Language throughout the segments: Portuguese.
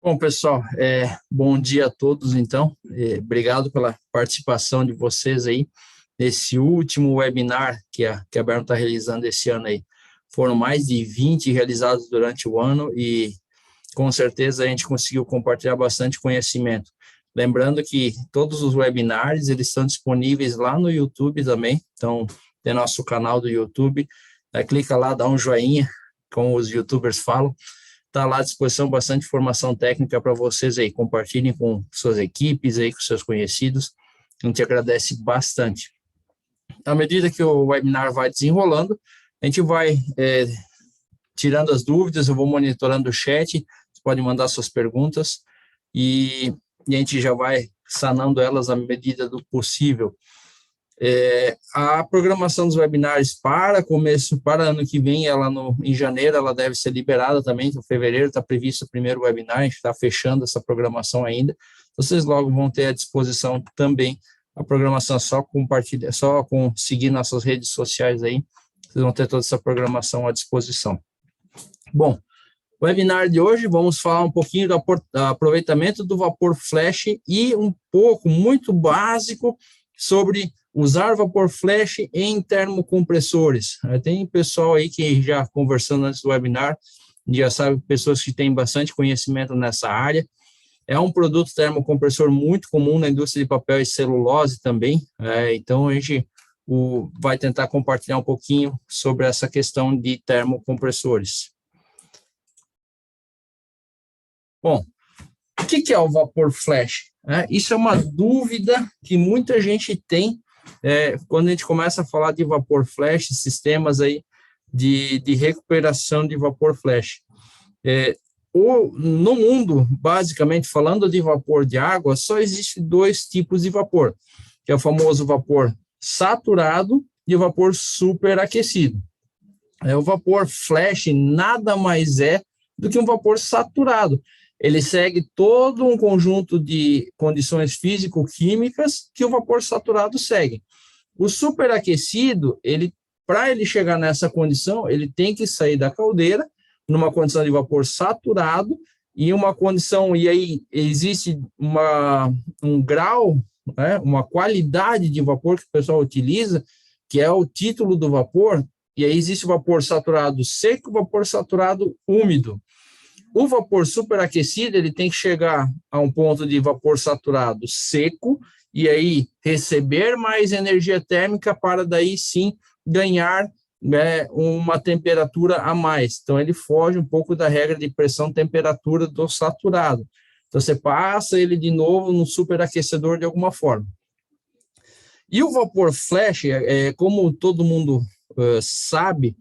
Bom, pessoal, bom dia a todos, então. Obrigado pela participação de vocês aí nesse último webinar que a Berno está realizando esse ano aí. Foram mais de 20 realizados durante o ano e, com certeza, a gente conseguiu compartilhar bastante conhecimento. Lembrando que todos os webinars, eles estão disponíveis lá no YouTube também, então, tem nosso canal do YouTube, clica lá, dá um joinha, como os YouTubers falam. Está lá à disposição bastante informação técnica para vocês aí, compartilhem com suas equipes aí, com seus conhecidos, a gente agradece bastante. À medida que o webinar vai desenrolando, a gente vai tirando as dúvidas, eu vou monitorando o chat, vocês podem mandar suas perguntas e a gente já vai sanando elas à medida do possível. A programação dos webinars para ano que vem, em janeiro, ela deve ser liberada também, então, em fevereiro está previsto o primeiro webinar, a gente está fechando essa programação ainda, vocês logo vão ter à disposição também a programação, só seguir nossas redes sociais aí, vocês vão ter toda essa programação à disposição. Bom, o webinar de hoje, vamos falar um pouquinho do aproveitamento do vapor flash e um pouco, muito básico, sobre usar vapor flash em termocompressores. Tem pessoal aí que já conversando antes do webinar, já sabe, pessoas que têm bastante conhecimento nessa área. É um produto termocompressor muito comum na indústria de papel e celulose também, então a gente vai tentar compartilhar um pouquinho sobre essa questão de termocompressores. Bom, o que é o vapor flash? Isso é uma dúvida que muita gente tem quando a gente começa a falar de vapor flash, sistemas aí de recuperação de vapor flash. No mundo, basicamente, falando de vapor de água, só existem dois tipos de vapor, que é o famoso vapor saturado e o vapor superaquecido. O vapor flash nada mais é do que um vapor saturado. Ele segue todo um conjunto de condições físico-químicas que o vapor saturado segue. O superaquecido, para ele chegar nessa condição, ele tem que sair da caldeira, numa condição de vapor saturado, e aí existe um grau, uma qualidade de vapor que o pessoal utiliza, que é o título do vapor, e aí existe o vapor saturado seco e o vapor saturado úmido. O vapor superaquecido, ele tem que chegar a um ponto de vapor saturado seco e aí receber mais energia térmica para daí sim ganhar uma temperatura a mais. Então, ele foge um pouco da regra de pressão-temperatura do saturado. Então, você passa ele de novo no superaquecedor de alguma forma. E o vapor flash, como todo mundo sabe,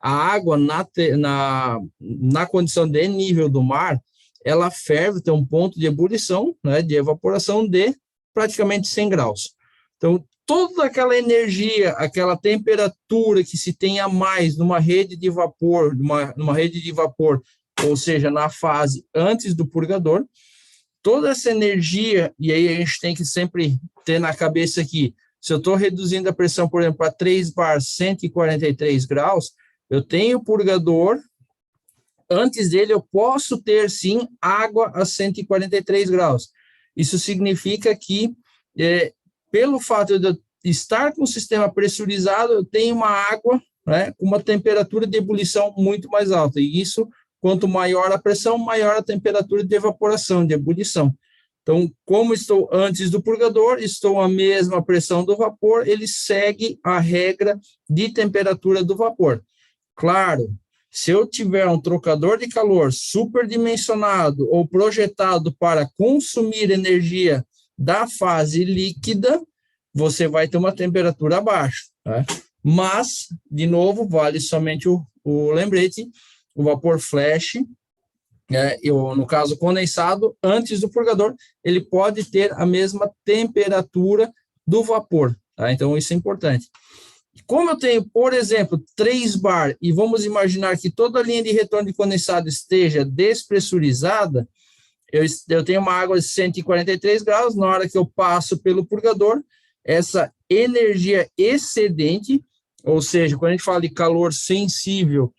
a água na condição de nível do mar, ela ferve, tem um ponto de ebulição, de evaporação de praticamente 100 graus. Então, toda aquela energia, aquela temperatura que se tem a mais numa rede de vapor, numa rede de vapor, ou seja, na fase antes do purgador, toda essa energia, e aí a gente tem que sempre ter na cabeça aqui, se eu estou reduzindo a pressão, por exemplo, para 3 bar 143 graus, eu tenho o purgador, antes dele eu posso ter, sim, água a 143 graus. Isso significa que, pelo fato de eu estar com o sistema pressurizado, eu tenho uma água com uma temperatura de ebulição muito mais alta. E isso, quanto maior a pressão, maior a temperatura de evaporação, de ebulição. Então, como estou antes do purgador, estou à mesma pressão do vapor, ele segue a regra de temperatura do vapor. Claro, se eu tiver um trocador de calor superdimensionado ou projetado para consumir energia da fase líquida, você vai ter uma temperatura abaixo. Mas, de novo, vale somente o lembrete, o vapor flash, no caso condensado, antes do purgador, ele pode ter a mesma temperatura do vapor. Então, isso é importante. Como eu tenho, por exemplo, 3 bar, e vamos imaginar que toda a linha de retorno de condensado esteja despressurizada, eu tenho uma água de 143 graus, na hora que eu passo pelo purgador, essa energia excedente, ou seja, quando a gente fala de calor sensível,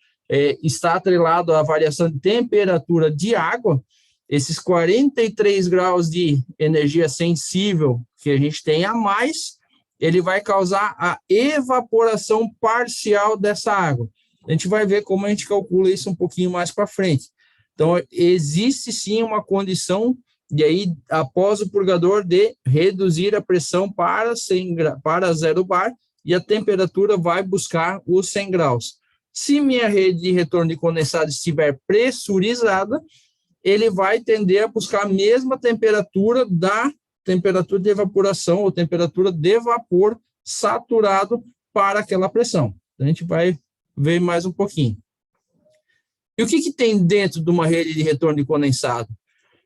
está atrelado à variação de temperatura de água, esses 43 graus de energia sensível que a gente tem a mais, ele vai causar a evaporação parcial dessa água. A gente vai ver como a gente calcula isso um pouquinho mais para frente. Então, existe sim uma condição, e aí, após o purgador, de reduzir a pressão para 0 bar, e a temperatura vai buscar os 100 graus. Se minha rede de retorno de condensado estiver pressurizada, ele vai tender a buscar a mesma temperatura da temperatura de evaporação ou temperatura de vapor saturado para aquela pressão. A gente vai ver mais um pouquinho. E o que tem dentro de uma rede de retorno de condensado?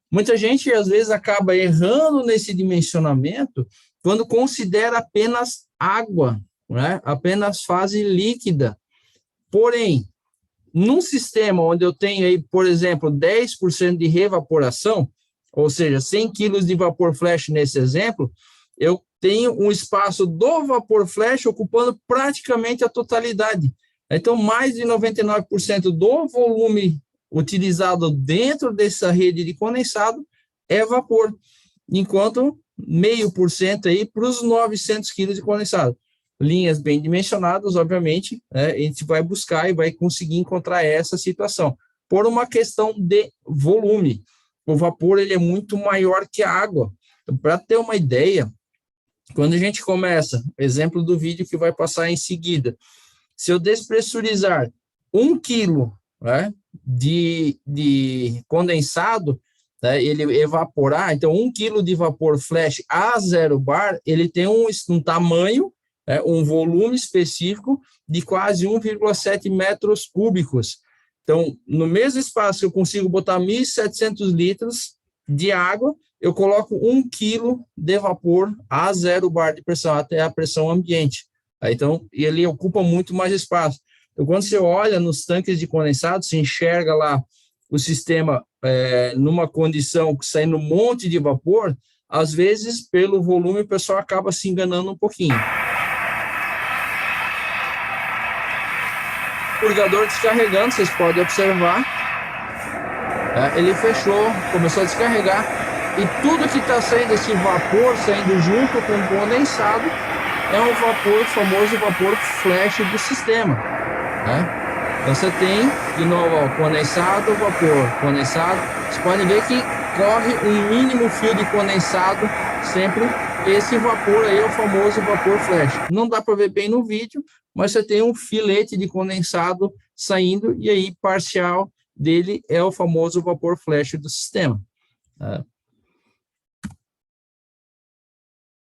Muita gente, às vezes, acaba errando nesse dimensionamento quando considera apenas água, né? Apenas fase líquida. Porém, num sistema onde eu tenho aí, por exemplo, 10% de revaporação, ou seja, 100 quilos de vapor flash nesse exemplo, eu tenho um espaço do vapor flash ocupando praticamente a totalidade. Então, mais de 99% do volume utilizado dentro dessa rede de condensado é vapor, enquanto 0,5% aí para os 900 quilos de condensado. Linhas bem dimensionadas, obviamente, né, a gente vai buscar e vai conseguir encontrar essa situação. Por uma questão de volume, o vapor ele é muito maior que a água. Então, para ter uma ideia, quando a gente começa, exemplo do vídeo que vai passar em seguida, se eu despressurizar 1 quilo, né, de condensado, né, ele evaporar, então 1 quilo de vapor flash a 0 bar, ele tem um tamanho, um volume específico de quase 1,7 metros cúbicos. Então, no mesmo espaço, eu consigo botar 1.700 litros de água, eu coloco 1 quilo de vapor a 0 bar de pressão, até a pressão ambiente. Então, ele ocupa muito mais espaço. Então, quando você olha nos tanques de condensado, você enxerga lá o sistema numa condição saindo um monte de vapor, às vezes, pelo volume, o pessoal acaba se enganando um pouquinho. Purgador descarregando, vocês podem observar, ele fechou, começou a descarregar, e tudo que está saindo, esse vapor saindo junto com o condensado, é um vapor, famoso vapor flash do sistema, né? Então você tem, de novo, ó, condensado, vapor, condensado, vocês podem ver que corre um mínimo fio de condensado sempre. Esse vapor aí é o famoso vapor flash. Não dá para ver bem no vídeo, mas você tem um filete de condensado saindo, e aí parcial dele é o famoso vapor flash do sistema.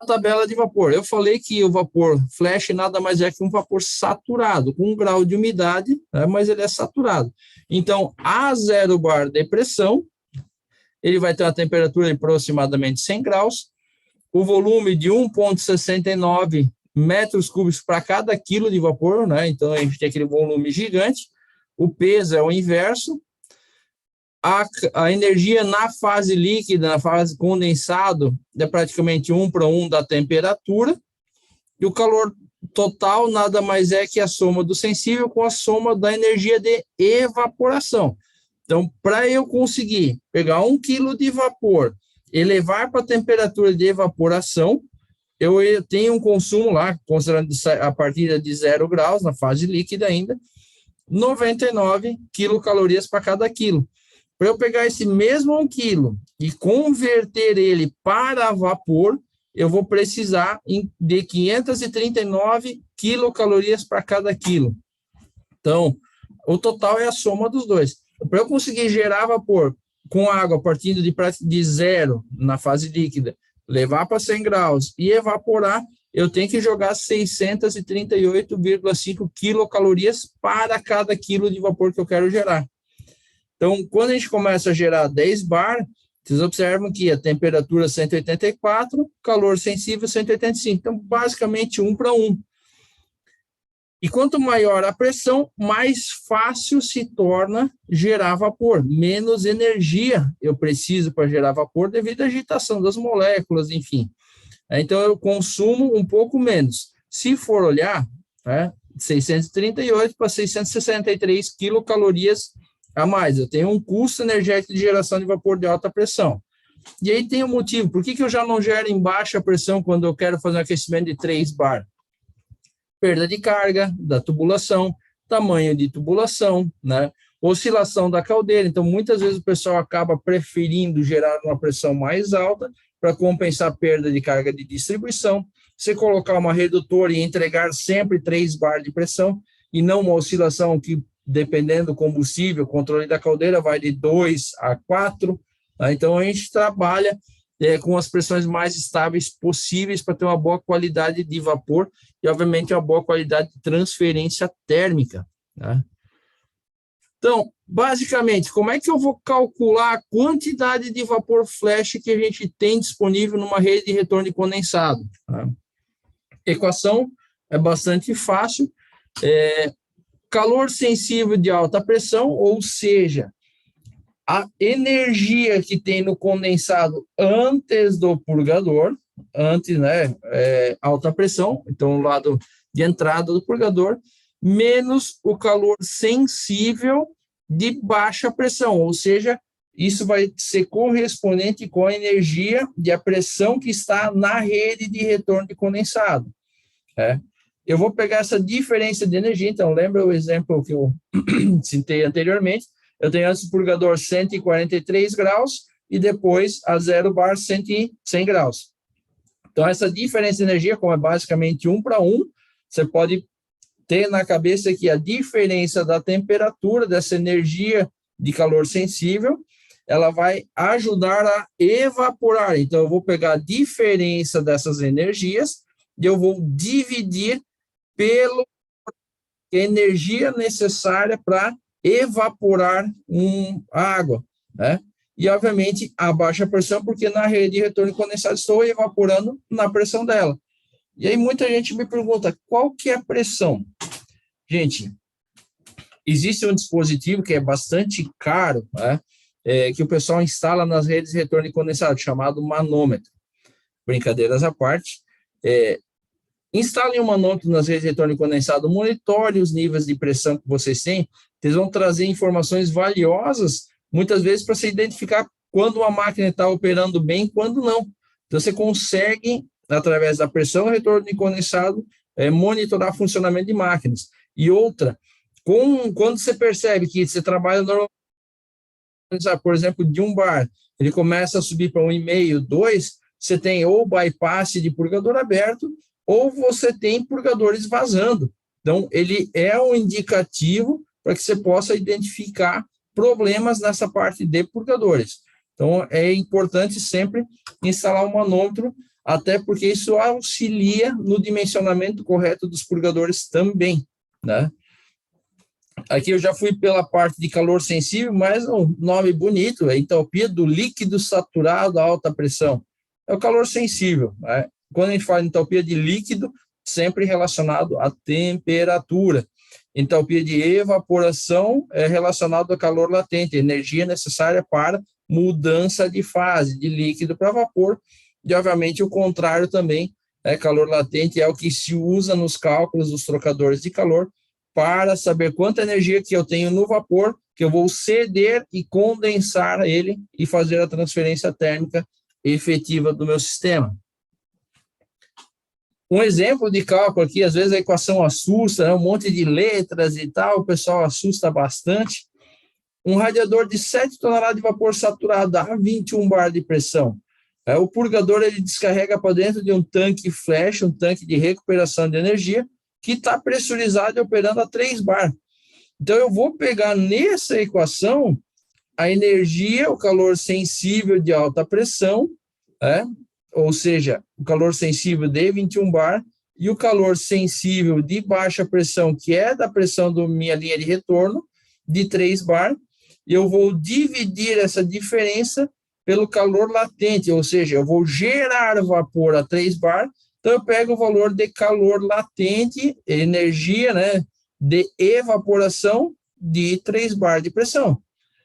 A tabela de vapor. Eu falei que o vapor flash nada mais é que um vapor saturado, com 1 grau de umidade, né, mas ele é saturado. Então, a 0 bar de pressão, ele vai ter uma temperatura de aproximadamente 100 graus, o volume de 1,69 metros cúbicos para cada quilo de vapor, né? Então, a gente tem aquele volume gigante. O peso é o inverso. A energia na fase líquida, na fase condensado, é praticamente 1 para 1 da temperatura. E o calor total nada mais é que a soma do sensível com a soma da energia de evaporação. Então, para eu conseguir pegar 1 quilo de vapor, elevar para a temperatura de evaporação, eu tenho um consumo lá, considerando a partir de 0 graus, na fase líquida ainda, 99 quilocalorias para cada quilo. Para eu pegar esse mesmo 1 quilo e converter ele para vapor, eu vou precisar de 539 quilocalorias para cada quilo. Então, o total é a soma dos dois. Para eu conseguir gerar vapor com água partindo de 0 na fase líquida, levar para 100 graus e evaporar, eu tenho que jogar 638,5 quilocalorias para cada quilo de vapor que eu quero gerar. Então, quando a gente começa a gerar 10 bar, vocês observam que a temperatura 184, calor sensível 185. Então, basicamente 1 para 1. E quanto maior a pressão, mais fácil se torna gerar vapor. Menos energia eu preciso para gerar vapor devido à agitação das moléculas, enfim. Então, eu consumo um pouco menos. Se for olhar, 638 para 663 quilocalorias a mais, eu tenho um custo energético de geração de vapor de alta pressão. E aí tem um motivo, por que eu já não gero em baixa pressão quando eu quero fazer um aquecimento de 3 bar? Perda de carga da tubulação, tamanho de tubulação, né? Oscilação da caldeira. Então, muitas vezes o pessoal acaba preferindo gerar uma pressão mais alta para compensar a perda de carga de distribuição. Você colocar uma redutora e entregar sempre 3 bar de pressão e não uma oscilação que, dependendo do combustível, o controle da caldeira vai de 2 a 4. Tá? Então, a gente trabalha com as pressões mais estáveis possíveis para ter uma boa qualidade de vapor e, obviamente, uma boa qualidade de transferência térmica. Tá? Então, basicamente, como é que eu vou calcular a quantidade de vapor flash que a gente tem disponível numa rede de retorno de condensado? Tá? Equação é bastante fácil. Calor sensível de alta pressão, ou seja, a energia que tem no condensado antes do purgador, antes, né, alta pressão, então o lado de entrada do purgador, menos o calor sensível de baixa pressão, ou seja, isso vai ser correspondente com a energia de a pressão que está na rede de retorno de condensado. Eu vou pegar essa diferença de energia, então lembra o exemplo que eu citei anteriormente, eu tenho antes o purgador 143 graus e depois a 0 bar 100 graus. Então, essa diferença de energia, como é basicamente 1 para 1, você pode ter na cabeça que a diferença da temperatura dessa energia de calor sensível, ela vai ajudar a evaporar. Então, eu vou pegar a diferença dessas energias e eu vou dividir pela energia necessária para evaporar a água, né? E, obviamente, a baixa pressão, porque na rede de retorno de condensado estou evaporando na pressão dela. E aí muita gente me pergunta, qual que é a pressão? Gente, existe um dispositivo que é bastante caro, né? Que o pessoal instala nas redes de retorno de condensado, chamado manômetro. Brincadeiras à parte. Instalem um manômetro nas redes de retorno de condensado, monitore os níveis de pressão que vocês têm, eles vão trazer informações valiosas, muitas vezes, para você identificar quando uma máquina está operando bem e quando não. Então, você consegue, através da pressão e retorno de condensado, monitorar o funcionamento de máquinas. E outra, quando você percebe que você trabalha normalmente, por exemplo, de 1 bar, ele começa a subir para 1,5, 2, você tem ou bypass de purgador aberto, ou você tem purgadores vazando. Então, ele é um indicativo para que você possa identificar problemas nessa parte de purgadores. Então, é importante sempre instalar um manômetro, até porque isso auxilia no dimensionamento correto dos purgadores também, né? Aqui eu já fui pela parte de calor sensível, mas um nome bonito, é entalpia do líquido saturado a alta pressão. É o calor sensível, né? Quando a gente fala em entalpia de líquido, sempre relacionado à temperatura. Entalpia de evaporação é relacionado ao calor latente, energia necessária para mudança de fase, de líquido para vapor. E, obviamente, o contrário também, calor latente é o que se usa nos cálculos dos trocadores de calor para saber quanta energia que eu tenho no vapor, que eu vou ceder e condensar ele e fazer a transferência térmica efetiva do meu sistema. Um exemplo de cálculo aqui, às vezes a equação assusta, né? Um monte de letras e tal, o pessoal assusta bastante. Um radiador de 7 toneladas de vapor saturado a 21 bar de pressão. O purgador ele descarrega para dentro de um tanque flash, um tanque de recuperação de energia, que está pressurizado e operando a 3 bar. Então, eu vou pegar nessa equação a energia, o calor sensível de alta pressão, ou seja, o calor sensível de 21 bar, e o calor sensível de baixa pressão, que é da pressão da minha linha de retorno, de 3 bar, e eu vou dividir essa diferença pelo calor latente, ou seja, eu vou gerar vapor a 3 bar, então eu pego o valor de calor latente, energia, né, de evaporação de 3 bar de pressão.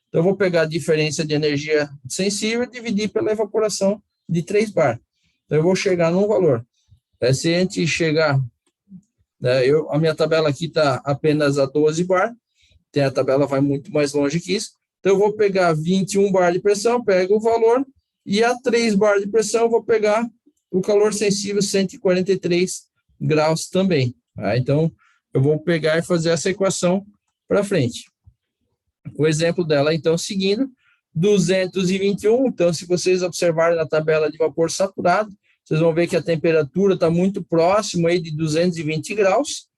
Então eu vou pegar a diferença de energia sensível e dividir pela evaporação de 3 bar. Então eu vou chegar num valor. Se a gente chegar, a minha tabela aqui está apenas a 12 bar, a tabela vai muito mais longe que isso. Então, eu vou pegar 21 bar de pressão, pego o valor, e a 3 bar de pressão eu vou pegar o calor sensível 143 graus também. Tá? Então, eu vou pegar e fazer essa equação para frente. O exemplo dela, então, seguindo, 221. Então, se vocês observarem na tabela de vapor saturado, vocês vão ver que a temperatura está muito próxima aí de 220 graus.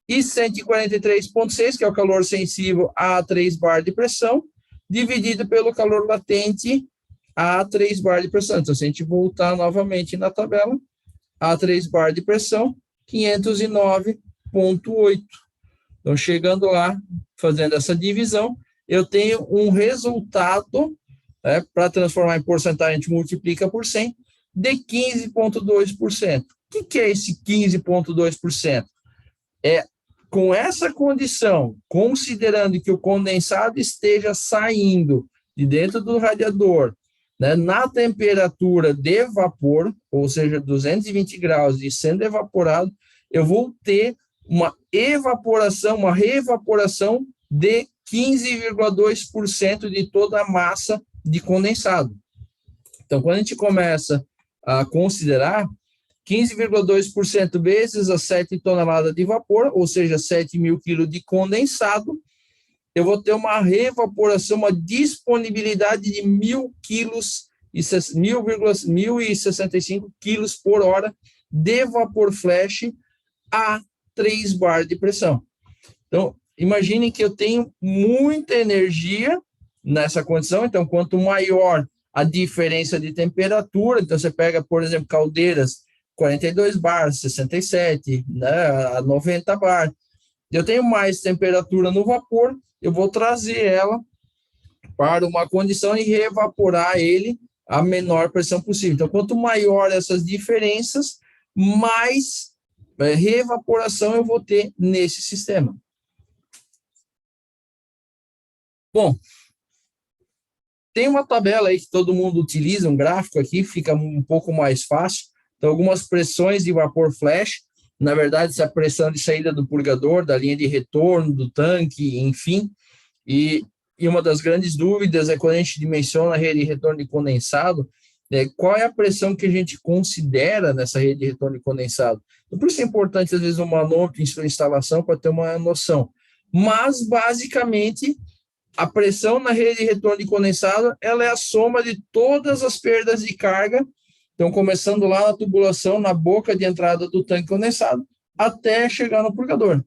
E 143,6, que é o calor sensível a 3 bar de pressão, dividido pelo calor latente a 3 bar de pressão. Então, se a gente voltar novamente na tabela, a 3 bar de pressão, 509,8. Então, chegando lá, fazendo essa divisão, eu tenho um resultado, para transformar em porcentagem, a gente multiplica por 100, de 15,2%. O que é esse 15,2%? Com essa condição, considerando que o condensado esteja saindo de dentro do radiador, né, na temperatura de vapor, ou seja, 220 graus e sendo evaporado, eu vou ter uma evaporação, uma reevaporação de 15,2% de toda a massa de condensado. Então, quando a gente começa a considerar 15,2% vezes as 7 toneladas de vapor, ou seja, 7.000 quilos de condensado, eu vou ter uma reevaporação, uma disponibilidade de 1.065 quilos por hora de vapor flash a 3 bar de pressão. Então, imaginem que eu tenho muita energia nessa condição, então, quanto maior a diferença de temperatura, então você pega, por exemplo, caldeiras 42 bar, 67, né, 90 bar. Eu tenho mais temperatura no vapor, eu vou trazer ela para uma condição e reevaporar ele a menor pressão possível. Então, quanto maior essas diferenças, mais reevaporação eu vou ter nesse sistema. Bom, tem uma tabela aí que todo mundo utiliza, um gráfico aqui, fica um pouco mais fácil. Então, algumas pressões de vapor flash, na verdade, essa pressão de saída do purgador, da linha de retorno, do tanque, enfim. E uma das grandes dúvidas é quando a gente dimensiona a rede de retorno de condensado, qual é a pressão que a gente considera nessa rede de retorno de condensado. Então, por isso é importante, às vezes, um manômetro em sua instalação para ter uma noção. Mas, basicamente, a pressão na rede de retorno de condensado, ela é a soma de todas as perdas de carga. Então, começando lá na tubulação, na boca de entrada do tanque condensado, até chegar no purgador.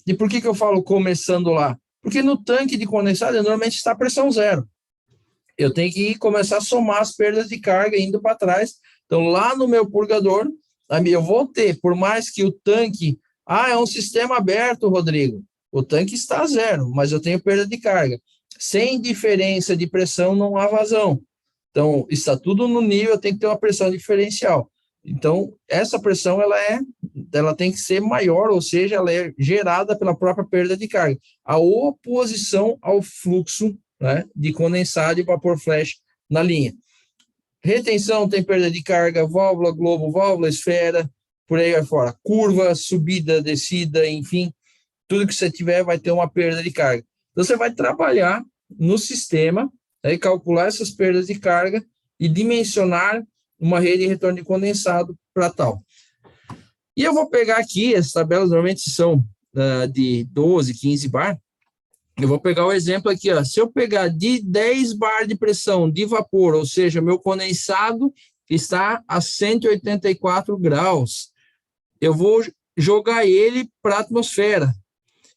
E por que eu falo começando lá? Porque no tanque de condensado, normalmente está a pressão zero. Eu tenho que começar a somar as perdas de carga indo para trás. Então, lá no meu purgador, eu vou ter, por mais que o tanque... é um sistema aberto, Rodrigo. O tanque está a zero, mas eu tenho perda de carga. Sem diferença de pressão, não há vazão. Então, está tudo no nível, tem que ter uma pressão diferencial. Então, essa pressão, ela tem que ser maior, ou seja, ela é gerada pela própria perda de carga. A oposição ao fluxo, né, de condensado e vapor flash na linha. Retenção tem perda de carga, válvula, globo, válvula, esfera, por aí vai fora. Curva, subida, descida, enfim, tudo que você tiver vai ter uma perda de carga. Então, você vai trabalhar no sistema, e calcular essas perdas de carga e dimensionar uma rede de retorno de condensado para tal. E eu vou pegar aqui, as tabelas normalmente são de 12, 15 bar. Eu vou pegar o exemplo aqui, ó. Se eu pegar de 10 bar de pressão de vapor, ou seja, meu condensado está a 184 graus, eu vou jogar ele para a atmosfera.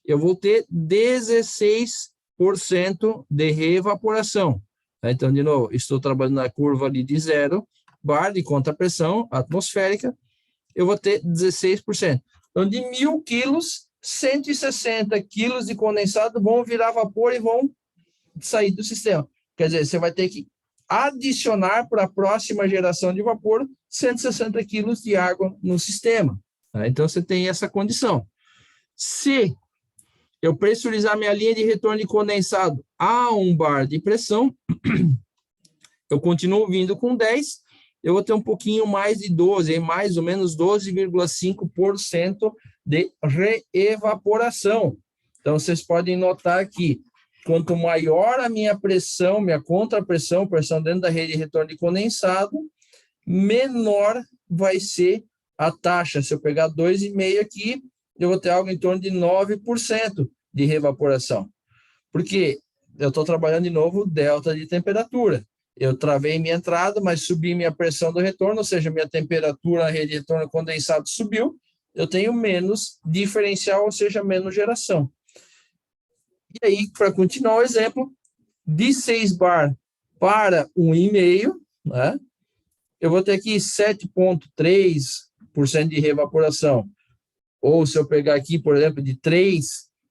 Eu vou ter 16% de reevaporação. Então, de novo, estou trabalhando na curva ali de 0 bar de contrapressão atmosférica, eu vou ter 16%. Então, de 1.000 quilos, 160 quilos de condensado vão virar vapor e vão sair do sistema. Quer dizer, você vai ter que adicionar para a próxima geração de vapor 160 quilos de água no sistema. Então, você tem essa condição. Se eu pressurizar minha linha de retorno de condensado a 1 bar de pressão, eu continuo vindo com 10, eu vou ter um pouquinho mais de 12, mais ou menos 12,5% de reevaporação. Então, vocês podem notar que quanto maior a minha pressão, minha contrapressão, pressão dentro da rede de retorno de condensado, menor vai ser a taxa. Se eu pegar 2,5 aqui, eu vou ter algo em torno de 9% de revaporação. Porque eu estou trabalhando de novo delta de temperatura. Eu travei minha entrada, mas subi minha pressão do retorno, ou seja, minha temperatura na rede de retorno condensado subiu, eu tenho menos diferencial, ou seja, menos geração. E aí, para continuar o exemplo, de 6 bar para 1,5, né, eu vou ter aqui 7,3% de revaporação. Ou se eu pegar aqui, por exemplo, de 3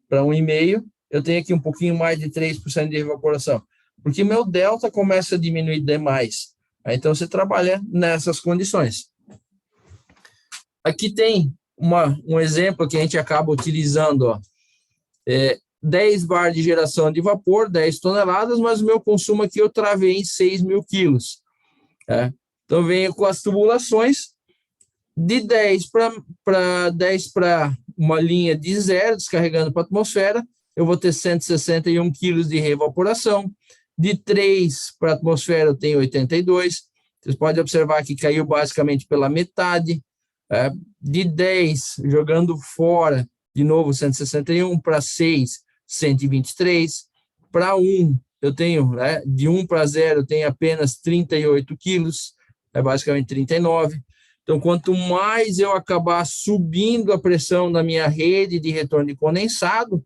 para 1,5, eu tenho aqui um pouquinho mais de 3% de evaporação, porque meu delta começa a diminuir demais. Então, você trabalha nessas condições. Aqui tem um exemplo que a gente acaba utilizando, ó. 10 bar de geração de vapor, 10 toneladas, mas o meu consumo aqui eu travei em 6.000 quilos. Então, venho com as tubulações de 10 para uma linha de zero, descarregando para a atmosfera, eu vou ter 161 quilos de reevaporação. De 3 para a atmosfera, eu tenho 82. Vocês podem observar que caiu basicamente pela metade. De 10, jogando fora, de novo, 161. Para 6, 123. Para 1, eu tenho, de 1 para 0, eu tenho apenas 38 quilos. Basicamente 39. Então, quanto mais eu acabar subindo a pressão na minha rede de retorno de condensado,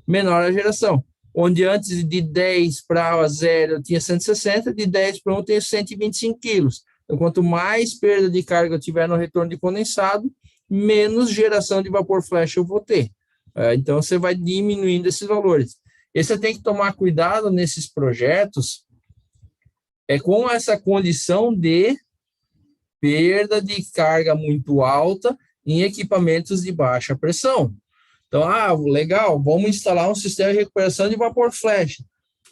menor a geração. Onde antes de 10 para 0 eu tinha 160, de 10 para 1 eu tenho 125 quilos. Então, quanto mais perda de carga eu tiver no retorno de condensado, menos geração de vapor flash eu vou ter. Então, você vai diminuindo esses valores. E você tem que tomar cuidado nesses projetos com essa condição de perda de carga muito alta em equipamentos de baixa pressão. Então, legal, vamos instalar um sistema de recuperação de vapor flash.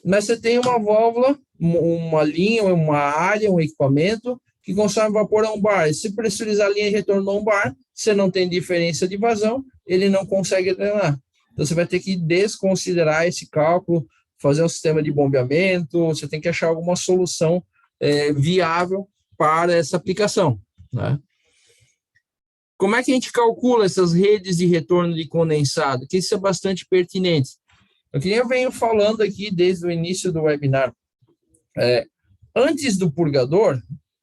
Mas você tem uma válvula, uma linha, uma área, um equipamento que consome vapor a 1 bar. E se pressurizar a linha de retorno a 1 bar, você não tem diferença de vazão, ele não consegue drenar. Então, você vai ter que desconsiderar esse cálculo, fazer um sistema de bombeamento, você tem que achar alguma solução viável para essa aplicação, né? Como é que a gente calcula essas redes de retorno de condensado? Que isso é bastante pertinente. O que eu venho falando aqui desde o início do webinar. Antes do purgador,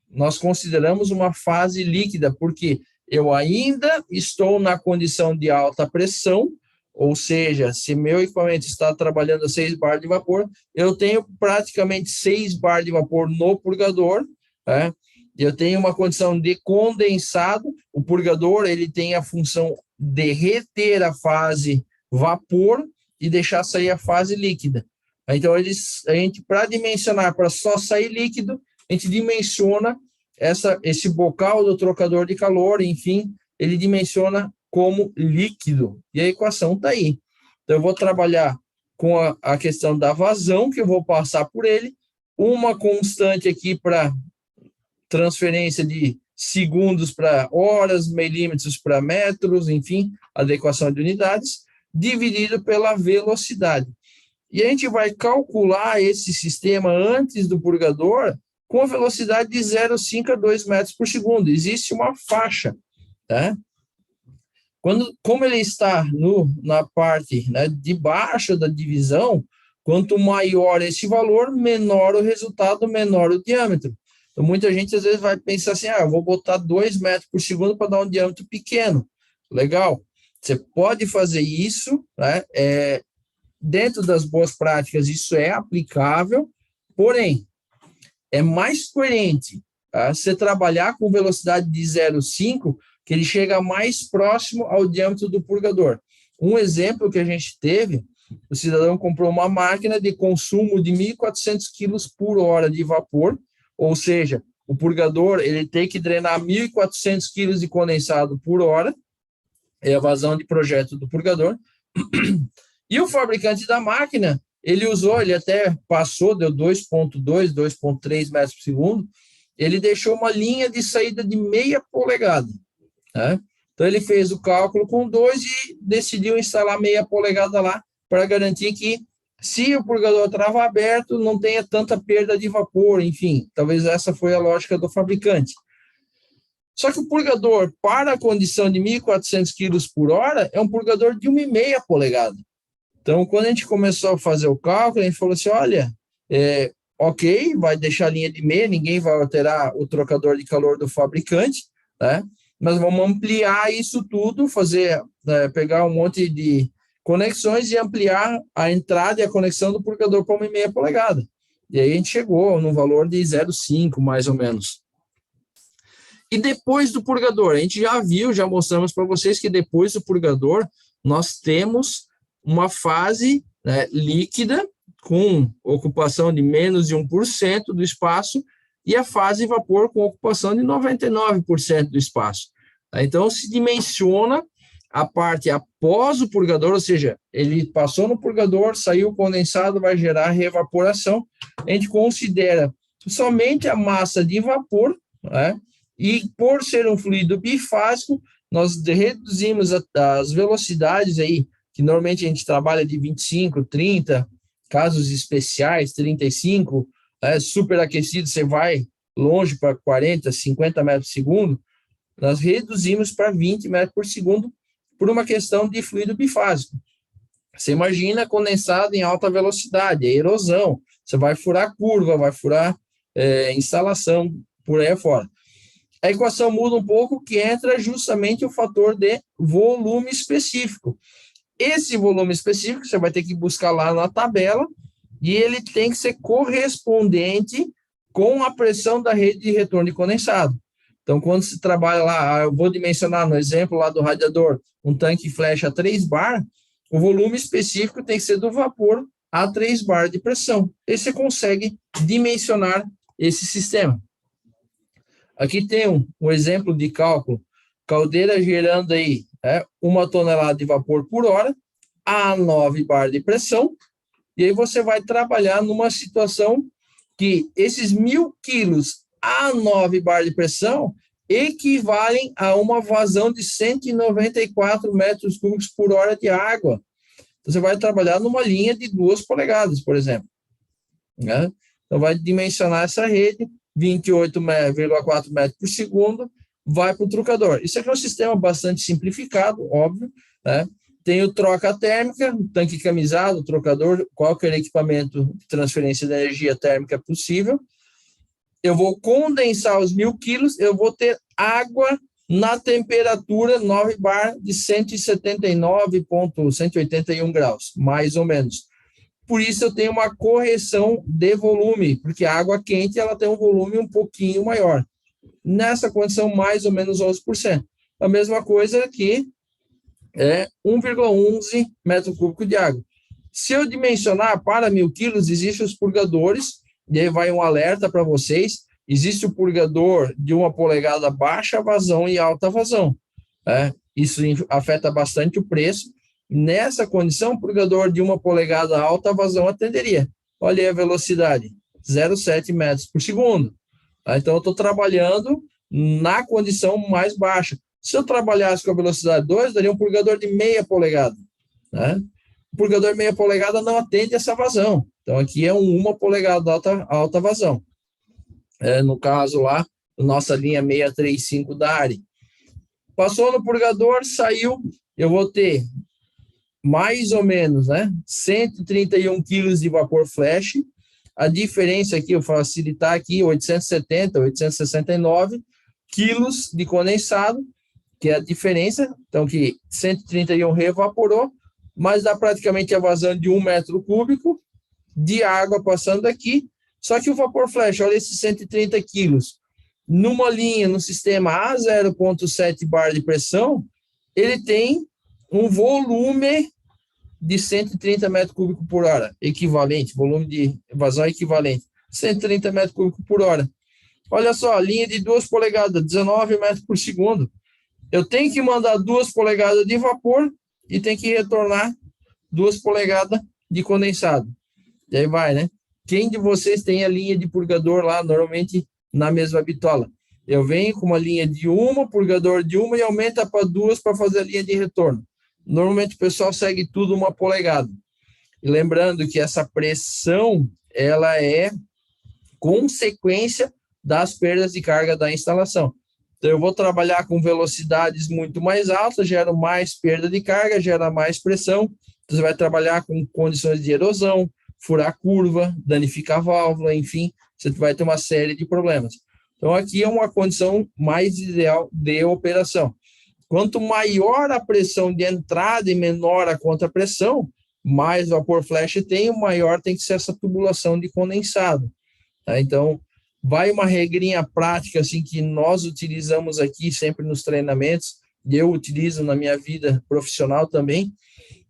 nós consideramos uma fase líquida, porque eu ainda estou na condição de alta pressão, ou seja, se meu equipamento está trabalhando a 6 bar de vapor, eu tenho praticamente 6 bar de vapor no purgador, eu tenho uma condição de condensado. O purgador ele tem a função de reter a fase vapor e deixar sair a fase líquida. Então, a gente, para dimensionar, para só sair líquido, a gente dimensiona esse bocal do trocador de calor, enfim, ele dimensiona como líquido. E a equação está aí. Então, eu vou trabalhar com a questão da vazão, que eu vou passar por ele, uma constante aqui para transferência de segundos para horas, milímetros para metros, enfim, adequação de unidades, dividido pela velocidade. E a gente vai calcular esse sistema antes do purgador com a velocidade de 0,5 a 2 metros por segundo. Existe uma faixa, tá? Como ele está na parte de baixo da divisão, quanto maior esse valor, menor o resultado, menor o diâmetro. Então, muita gente às vezes vai pensar assim, eu vou botar 2 metros por segundo para dar um diâmetro pequeno. Legal. Você pode fazer isso, dentro das boas práticas, isso é aplicável, porém, é mais coerente você trabalhar com velocidade de 0,5, que ele chega mais próximo ao diâmetro do purgador. Um exemplo que a gente teve, o cidadão comprou uma máquina de consumo de 1.400 quilos por hora de vapor, ou seja, o purgador ele tem que drenar 1.400 quilos de condensado por hora, é a vazão de projeto do purgador. E o fabricante da máquina, ele até passou, deu 2,2, 2,3 metros por segundo, ele deixou uma linha de saída de 0,5 polegada. Então, ele fez o cálculo com 2 e decidiu instalar meia polegada lá para garantir que, se o purgador estava aberto, não tenha tanta perda de vapor, enfim. Talvez essa foi a lógica do fabricante. Só que o purgador, para a condição de 1.400 quilos por hora, é um purgador de 1,5 polegada. Então, quando a gente começou a fazer o cálculo, a gente falou assim, olha, ok, vai deixar a linha de meia, ninguém vai alterar o trocador de calor do fabricante, né? Mas vamos ampliar isso tudo, pegar um monte de conexões e ampliar a entrada e a conexão do purgador para 1,5 polegada. E aí a gente chegou no valor de 0,5, mais ou menos. E depois do purgador, a gente já mostramos para vocês que depois do purgador, nós temos uma fase, né, líquida, com ocupação de menos de 1% do espaço, e a fase vapor com ocupação de 99% do espaço. Então, se dimensiona a parte após o purgador, ou seja, ele passou no purgador, saiu o condensado, vai gerar reevaporação. A gente considera somente a massa de vapor, né? E por ser um fluido bifásico, nós reduzimos as velocidades aí, que normalmente a gente trabalha de 25, 30, casos especiais, 35, superaquecido, você vai longe para 40, 50 metros por segundo, nós reduzimos para 20 metros por segundo por uma questão de fluido bifásico. Você imagina condensado em alta velocidade, é erosão, você vai furar curva, vai furar instalação, por aí afora. A equação muda um pouco, que entra justamente o fator de volume específico. Esse volume específico você vai ter que buscar lá na tabela, e ele tem que ser correspondente com a pressão da rede de retorno de condensado. Então, quando se trabalha lá, eu vou dimensionar no exemplo lá do radiador, um tanque flash a 3 bar, o volume específico tem que ser do vapor a 3 bar de pressão. E você consegue dimensionar esse sistema. Aqui tem um exemplo de cálculo, caldeira gerando aí 1 tonelada de vapor por hora, a 9 bar de pressão, e aí você vai trabalhar numa situação que esses 1.000 quilos a 9 bar de pressão equivalem a uma vazão de 194 metros cúbicos por hora de água. Então, você vai trabalhar numa linha de 2 polegadas, por exemplo, né? Então, vai dimensionar essa rede, 28,4 metros por segundo, vai para o trocador. Isso aqui é um sistema bastante simplificado, óbvio, né? Tem o troca térmica, o tanque camizado, o trocador, qualquer equipamento de transferência de energia térmica possível. Eu vou condensar os 1.000 quilos, eu vou ter água na temperatura 9 bar de 179,181 graus, mais ou menos. Por isso eu tenho uma correção de volume, porque a água quente ela tem um volume um pouquinho maior. Nessa condição, mais ou menos 11%. A mesma coisa aqui é 1,11 metro cúbico de água. Se eu dimensionar para 1.000 quilos, existem os purgadores, e aí vai um alerta para vocês, existe o purgador de 1 polegada baixa vazão e alta vazão. Isso afeta bastante o preço. Nessa condição, o purgador de 1 polegada alta vazão atenderia. Olha aí a velocidade, 0,7 metros por segundo. Então, eu estou trabalhando na condição mais baixa. Se eu trabalhasse com a velocidade 2, daria um purgador de meia polegada, né? O purgador de meia polegada não atende essa vazão. Então, aqui é um 1 polegada alta vazão. No caso lá, nossa linha 635 da ARE. Passou no purgador, saiu, eu vou ter mais ou menos 131 quilos de vapor flash. A diferença aqui, eu vou facilitar aqui, 870, 869 quilos de condensado, que é a diferença. Então, que 131 reevaporou, mas dá praticamente a vazão de 1 metro cúbico de água passando aqui. Só que o vapor flash, olha esses 130 quilos, numa linha, no sistema a 0,7 bar de pressão, ele tem um volume de 130 metros cúbicos por hora, equivalente, volume de vazão equivalente, 130 metros cúbicos por hora. Olha só, linha de 2 polegadas, 19 metros por segundo. Eu tenho que mandar 2 polegadas de vapor e tem que retornar 2 polegadas de condensado. E aí vai, né? Quem de vocês tem a linha de purgador lá, normalmente na mesma bitola? Eu venho com uma linha de uma, purgador de uma, e aumenta para 2 para fazer a linha de retorno. Normalmente o pessoal segue tudo 1 polegada. E lembrando que essa pressão, ela é consequência das perdas de carga da instalação. Então, eu vou trabalhar com velocidades muito mais altas, gera mais perda de carga, gera mais pressão. Então, você vai trabalhar com condições de erosão, furar curva, danificar a válvula, enfim, você vai ter uma série de problemas. Então, aqui é uma condição mais ideal de operação. Quanto maior a pressão de entrada e menor a contrapressão, mais vapor flash tem, maior tem que ser essa tubulação de condensado. Tá? Então, vai uma regrinha prática assim que nós utilizamos aqui sempre nos treinamentos, e eu utilizo na minha vida profissional também.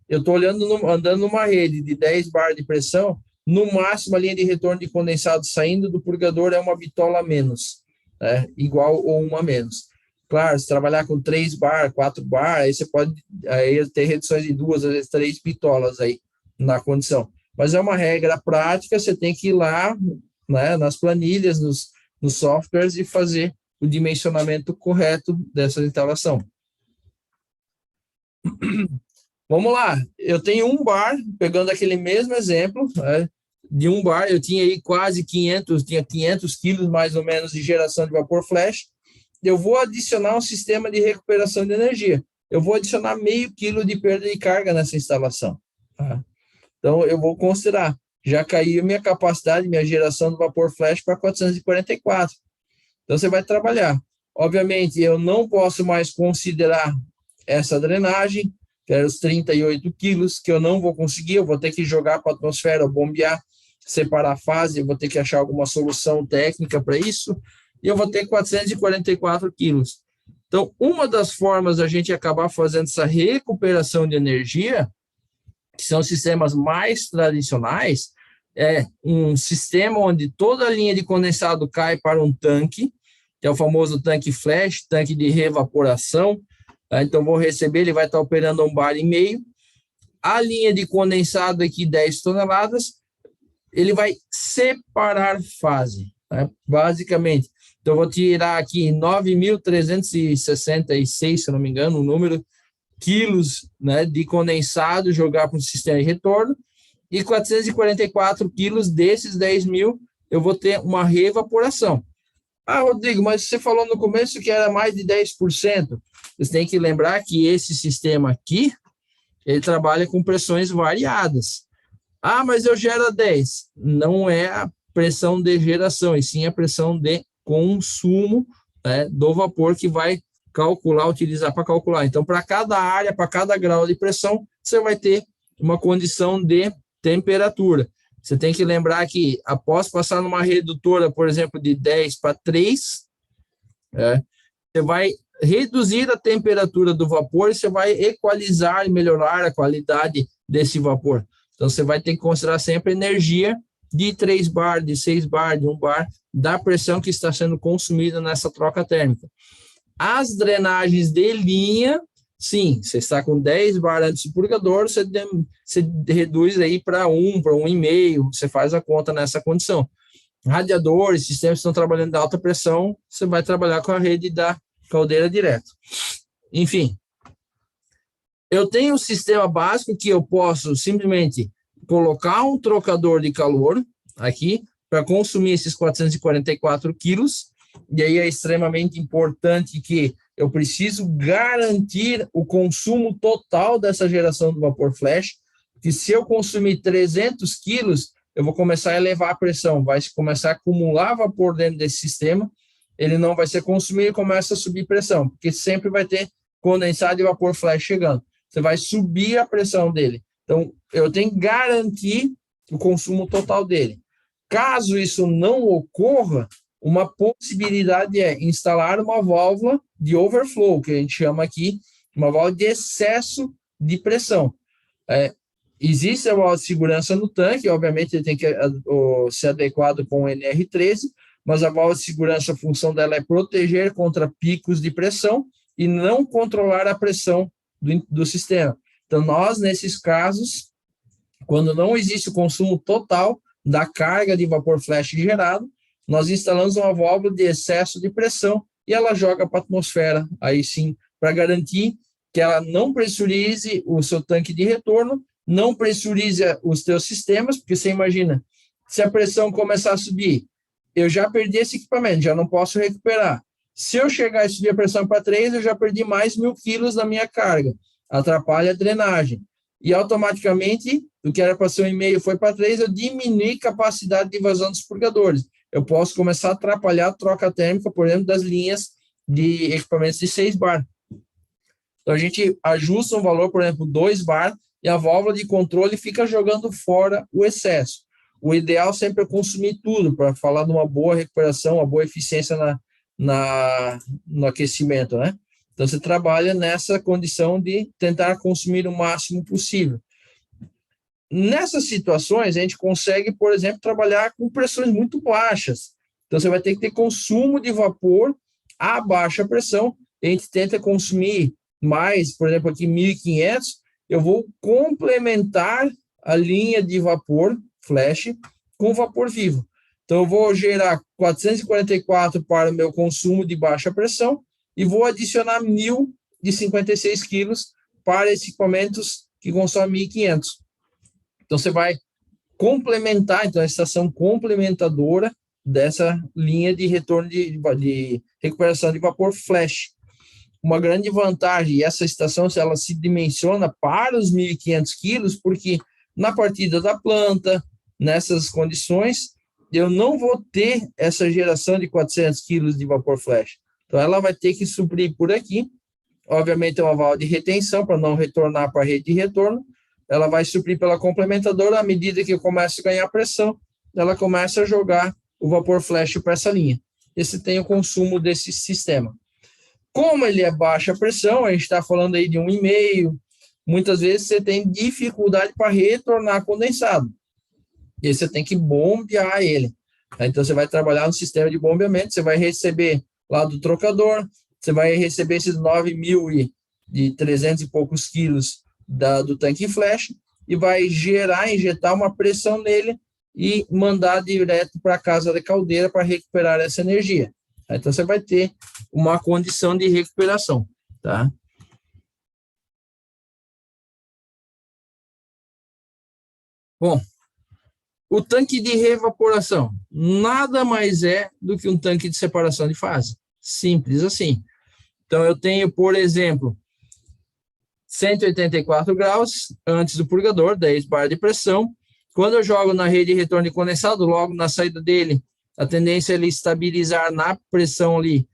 Eu estou andando numa rede de 10 bar de pressão, no máximo a linha de retorno de condensado saindo do purgador é uma bitola a menos, né? Igual ou uma a menos. Claro, se trabalhar com 3 bar, 4 bar, aí você pode aí ter reduções de 2, às vezes 3 bitolas aí na condição. Mas é uma regra prática, você tem que ir lá, né, nas planilhas, nos softwares e fazer o dimensionamento correto dessa instalação. Vamos lá, eu tenho 1 bar, pegando aquele mesmo exemplo, né, de 1 bar, eu tinha aí quase 500 quilos mais ou menos de geração de vapor flash. Eu vou adicionar um sistema de recuperação de energia. Eu vou adicionar meio quilo de perda de carga nessa instalação. Tá? Então, eu vou considerar, já caiu minha capacidade, minha geração de vapor flash para 444. Então, você vai trabalhar. Obviamente, eu não posso mais considerar essa drenagem, que é os 38 quilos, que eu não vou conseguir, eu vou ter que jogar para a atmosfera, bombear, separar a fase, eu vou ter que achar alguma solução técnica para isso, e eu vou ter 444 quilos. Então, uma das formas da gente acabar fazendo essa recuperação de energia, que são sistemas mais tradicionais, é um sistema onde toda a linha de condensado cai para um tanque, que é o famoso tanque flash, tanque de revaporação. Então, vou receber, ele vai estar operando 1,5 bar. A linha de condensado aqui, 10 toneladas, ele vai separar fase, né? Basicamente. Então, eu vou tirar aqui 9.366, se não me engano, o número, quilos, né, de condensado, jogar para o sistema de retorno, e 444 quilos desses 10 mil, eu vou ter uma reevaporação. Ah, Rodrigo, mas você falou no começo que era mais de 10%. Você tem que lembrar que esse sistema aqui, ele trabalha com pressões variadas. Ah, mas eu gero 10. Não é a pressão de geração, e sim a pressão de consumo, né, do vapor que vai calcular, utilizar para calcular. Então, para cada área, para cada grau de pressão, você vai ter uma condição de temperatura. Você tem que lembrar que, após passar numa redutora, por exemplo, de 10 para 3, você vai reduzir a temperatura do vapor e você vai equalizar e melhorar a qualidade desse vapor. Então, você vai ter que considerar sempre a energia de 3 bar, de 6 bar, de 1 bar, da pressão que está sendo consumida nessa troca térmica. As drenagens de linha, sim, você está com 10 bar antes do purgador, você reduz aí para 1, para 1,5, você faz a conta nessa condição. Radiadores, sistemas que estão trabalhando de alta pressão, você vai trabalhar com a rede da caldeira direto. Enfim, eu tenho um sistema básico que eu posso simplesmente colocar um trocador de calor aqui para consumir esses 444 quilos, e aí é extremamente importante que eu preciso garantir o consumo total dessa geração do vapor flash, que se eu consumir 300 quilos, eu vou começar a elevar a pressão, vai começar a acumular vapor dentro desse sistema, ele não vai ser consumido e começa a subir pressão, porque sempre vai ter condensado e vapor flash chegando. Você vai subir a pressão dele. Então, eu tenho que garantir o consumo total dele. Caso isso não ocorra, uma possibilidade é instalar uma válvula de overflow, que a gente chama aqui, uma válvula de excesso de pressão. Existe a válvula de segurança no tanque, obviamente ele tem que ser adequado com o NR13, mas a válvula de segurança, a função dela é proteger contra picos de pressão e não controlar a pressão do sistema. Então, nós, nesses casos, quando não existe o consumo total da carga de vapor flash gerado, nós instalamos uma válvula de excesso de pressão e ela joga para a atmosfera, aí sim, para garantir que ela não pressurize o seu tanque de retorno, não pressurize os teus sistemas, porque você imagina, se a pressão começar a subir, eu já perdi esse equipamento, já não posso recuperar. Se eu chegar e subir a pressão para 3, eu já perdi mais 1.000 quilos da minha carga. Atrapalha a drenagem. E automaticamente, o que era para ser 1,5 foi para 3, eu diminui a capacidade de vazão dos purgadores. Eu posso começar a atrapalhar a troca térmica, por exemplo, das linhas de equipamentos de 6 bar. Então, a gente ajusta um valor, por exemplo, 2 bar, e a válvula de controle fica jogando fora o excesso. O ideal sempre é consumir tudo, para falar de uma boa recuperação, uma boa eficiência no aquecimento, né? Então, você trabalha nessa condição de tentar consumir o máximo possível. Nessas situações, a gente consegue, por exemplo, trabalhar com pressões muito baixas. Então, você vai ter que ter consumo de vapor a baixa pressão. A gente tenta consumir mais, por exemplo, aqui 1.500, eu vou complementar a linha de vapor flash com vapor vivo. Então, eu vou gerar 444 para o meu consumo de baixa pressão e vou adicionar 1.000 de 56 quilos para esses equipamentos que consomem 1.500. Então, você vai complementar, então, a estação complementadora dessa linha de retorno de recuperação de vapor flash. Uma grande vantagem, e essa estação, ela se dimensiona para os 1.500 quilos, porque na partida da planta, nessas condições, eu não vou ter essa geração de 400 quilos de vapor flash. Então, ela vai ter que suprir por aqui. Obviamente, é uma válvula de retenção para não retornar para a rede de retorno. Ela vai suprir pela complementadora. À medida que eu começo a ganhar pressão, ela começa a jogar o vapor flash para essa linha. Esse tem o consumo desse sistema. Como ele é baixa pressão, a gente está falando aí de 1,5, muitas vezes você tem dificuldade para retornar condensado. E aí você tem que bombear ele. Então, você vai trabalhar no sistema de bombeamento, você vai receber lá do trocador, você vai receber esses 9.300 e poucos quilos do tanque flash e vai injetar uma pressão nele e mandar direto para a casa da caldeira para recuperar essa energia. Então, você vai ter uma condição de recuperação, tá? Bom, o tanque de reevaporação nada mais é do que um tanque de separação de fase. Simples assim. Então, eu tenho, por exemplo, 184 graus antes do purgador, 10 bar de pressão. Quando eu jogo na rede de retorno de condensado, logo na saída dele, a tendência é ele estabilizar na pressão ali.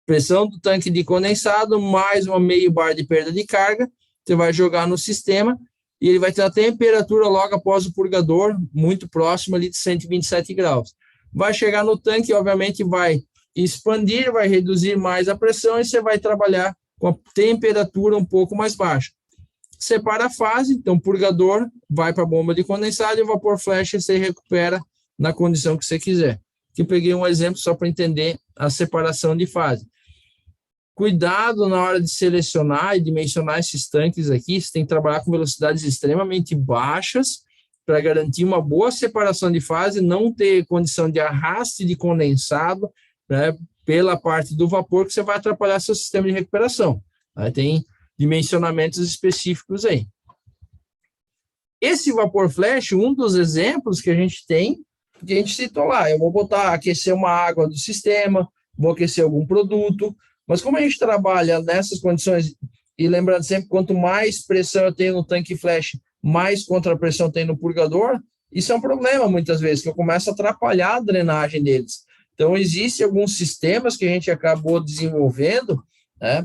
Pressão do tanque de condensado, mais uma meio bar de perda de carga. Você vai jogar no sistema e ele vai ter a temperatura logo após o purgador, muito próximo ali de 127 graus. Vai chegar no tanque, obviamente vai expandir, vai reduzir mais a pressão e você vai trabalhar com a temperatura um pouco mais baixa. Separa a fase, então o purgador vai para a bomba de condensado e o vapor flash você recupera na condição que você quiser. Aqui eu peguei um exemplo só para entender a separação de fase. Cuidado na hora de selecionar e dimensionar esses tanques aqui, você tem que trabalhar com velocidades extremamente baixas para garantir uma boa separação de fase, não ter condição de arraste de condensado, né, pela parte do vapor, que você vai atrapalhar seu sistema de recuperação. Aí tem dimensionamentos específicos aí. Esse vapor flash, um dos exemplos que a gente tem, que a gente citou lá, eu vou aquecer uma água do sistema, vou aquecer algum produto, mas como a gente trabalha nessas condições, e lembrando sempre, quanto mais pressão eu tenho no tanque flash, mais contrapressão tem no purgador, isso é um problema muitas vezes, que eu começo a atrapalhar a drenagem deles. Então, existem alguns sistemas que a gente acabou desenvolvendo, né?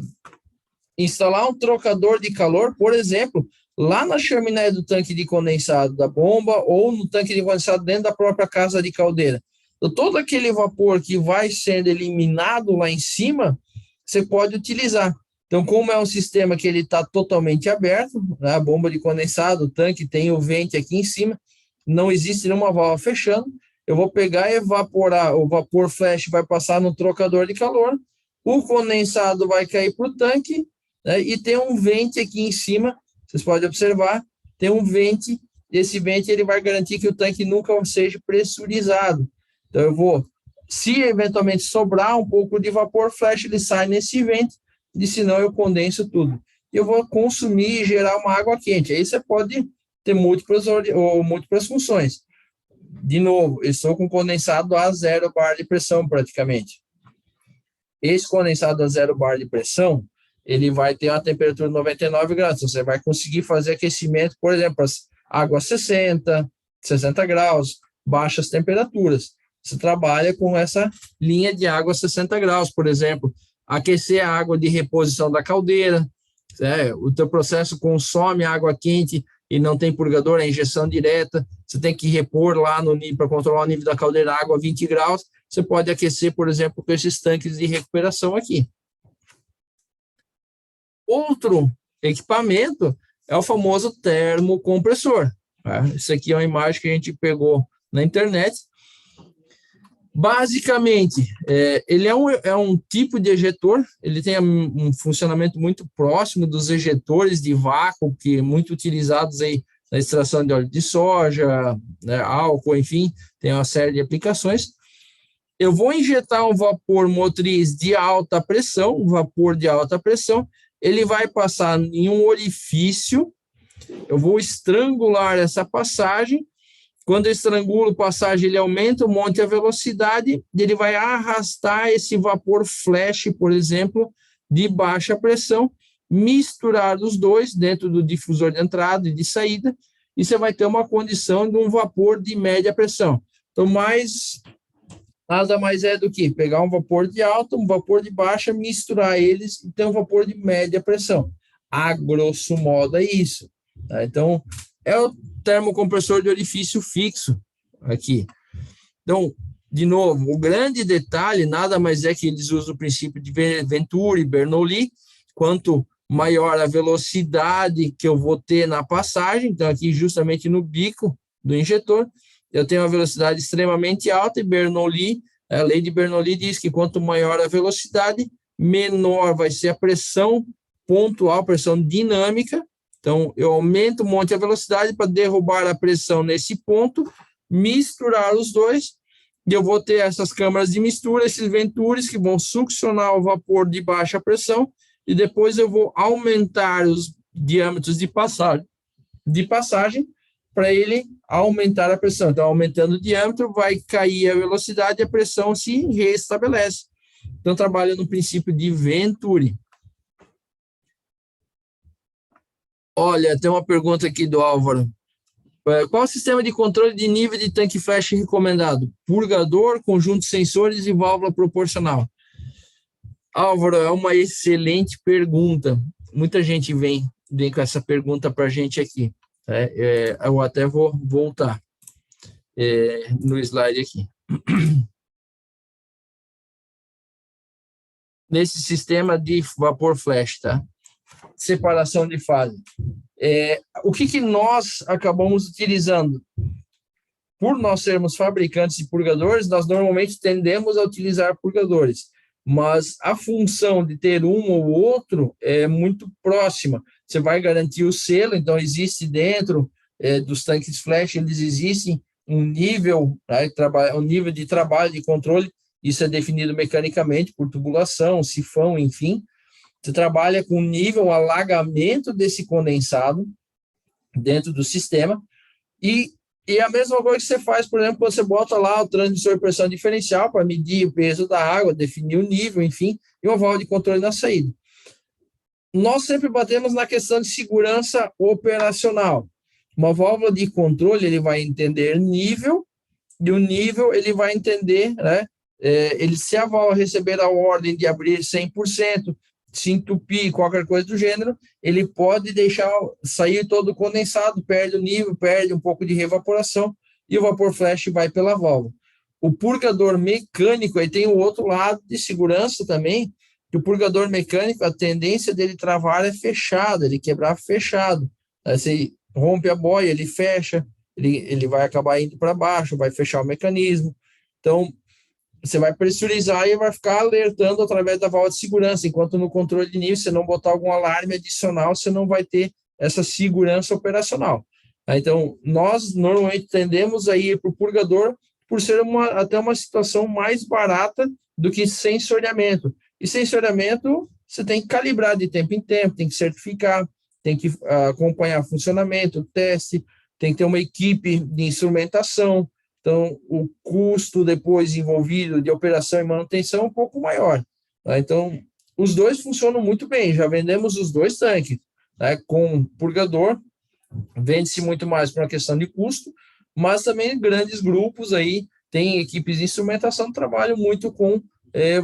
Instalar um trocador de calor, por exemplo, lá na chaminé do tanque de condensado da bomba ou no tanque de condensado dentro da própria casa de caldeira. Então, todo aquele vapor que vai sendo eliminado lá em cima, você pode utilizar. Então, como é um sistema que ele está totalmente aberto, né, a bomba de condensado, o tanque tem o vente aqui em cima, não existe nenhuma válvula fechando, eu vou pegar e evaporar, o vapor flash vai passar no trocador de calor, o condensado vai cair para o tanque, né, e tem um vente aqui em cima, vocês podem observar, tem um vente, esse vente ele vai garantir que o tanque nunca seja pressurizado. Então, eu vou Se eventualmente sobrar um pouco de vapor, flash ele sai nesse vento, e senão eu condenso tudo. Eu vou consumir e gerar uma água quente. Aí você pode ter múltiplas funções. De novo, eu estou com condensado a 0 bar de pressão praticamente. Esse condensado a 0 bar de pressão, ele vai ter uma temperatura de 99 graus. Você vai conseguir fazer aquecimento, por exemplo, água 60 graus, baixas temperaturas. Você trabalha com essa linha de água a 60 graus, por exemplo. Aquecer a água de reposição da caldeira. O teu processo consome água quente e não tem purgador, é injeção direta. Você tem que repor lá no nível, para controlar o nível da caldeira, água a 20 graus. Você pode aquecer, por exemplo, com esses tanques de recuperação aqui. Outro equipamento é o famoso termocompressor. Isso aqui é uma imagem que a gente pegou na internet. Basicamente, ele é um tipo de ejetor, ele tem um funcionamento muito próximo dos ejetores de vácuo, que muito utilizados aí na extração de óleo de soja, né, álcool, enfim, tem uma série de aplicações. Eu vou injetar um vapor motriz de alta pressão, ele vai passar em um orifício, eu vou estrangular essa passagem. Quando eu estrangulo a passagem, ele aumenta um monte a velocidade, e ele vai arrastar esse vapor flash, por exemplo, de baixa pressão, misturar os dois dentro do difusor de entrada e de saída, e você vai ter uma condição de um vapor de média pressão. Então, nada mais é do que pegar um vapor de alta, um vapor de baixa, misturar eles e ter um vapor de média pressão. A grosso modo é isso. Tá? Então, é o termocompressor de orifício fixo aqui. Então, de novo, o grande detalhe nada mais é que eles usam o princípio de Venturi e Bernoulli. Quanto maior a velocidade que eu vou ter na passagem, então aqui justamente no bico do injetor, eu tenho uma velocidade extremamente alta, e Bernoulli, a lei de Bernoulli diz que quanto maior a velocidade, menor vai ser a pressão pontual, pressão dinâmica. Então, eu aumento um monte a velocidade para derrubar a pressão nesse ponto, misturar os dois, e eu vou ter essas câmaras de mistura, esses ventures que vão succionar o vapor de baixa pressão, e depois eu vou aumentar os diâmetros de passagem para ele aumentar a pressão. Então, aumentando o diâmetro, vai cair a velocidade e a pressão se restabelece. Então, trabalha no princípio de Venturi. Olha, tem uma pergunta aqui do Álvaro. Qual o sistema de controle de nível de tanque flash recomendado? Purgador, conjunto de sensores e válvula proporcional. Álvaro, é uma excelente pergunta. Muita gente vem com essa pergunta para a gente aqui. Eu até vou voltar no slide aqui. Nesse sistema de vapor flash, tá? Separação de fase. O que nós acabamos utilizando? Por nós sermos fabricantes de purgadores, nós normalmente tendemos a utilizar purgadores, mas a função de ter um ou outro é muito próxima. Você vai garantir o selo, então existe dentro dos tanques flash, eles existem um nível, né, um nível de trabalho, de controle, isso é definido mecanicamente por tubulação, sifão, enfim. Você trabalha com nível, alagamento desse condensado dentro do sistema, e a mesma coisa que você faz, por exemplo, quando você bota lá o transmissor de pressão diferencial para medir o peso da água, definir o nível, enfim, e uma válvula de controle na saída. Nós sempre batemos na questão de segurança operacional. Uma válvula de controle, ele vai entender nível, e o nível ele vai entender, né? Se a válvula receber a ordem de abrir 100%, se entupir, qualquer coisa do gênero, ele pode deixar sair todo o condensado, perde o nível, perde um pouco de revaporação, e o vapor flash vai pela válvula. O purgador mecânico, aí tem o outro lado de segurança também, que o purgador mecânico, a tendência dele travar é fechado, ele quebrar fechado. Aí você rompe a boia, ele fecha, ele vai acabar indo para baixo, vai fechar o mecanismo. Então, você vai pressurizar e vai ficar alertando através da válvula de segurança, enquanto no controle de nível, se não botar algum alarme adicional, você não vai ter essa segurança operacional. Então, nós normalmente tendemos a ir para o purgador por ser até uma situação mais barata do que sensoriamento. E sensoriamento, você tem que calibrar de tempo em tempo, tem que certificar, tem que acompanhar funcionamento, teste, tem que ter uma equipe de instrumentação. Então, o custo depois envolvido de operação e manutenção é um pouco maior. Tá? Então, os dois funcionam muito bem, já vendemos os dois tanques. Né? Com purgador, vende-se muito mais por uma questão de custo, mas também grandes grupos aí, tem equipes de instrumentação que trabalham muito com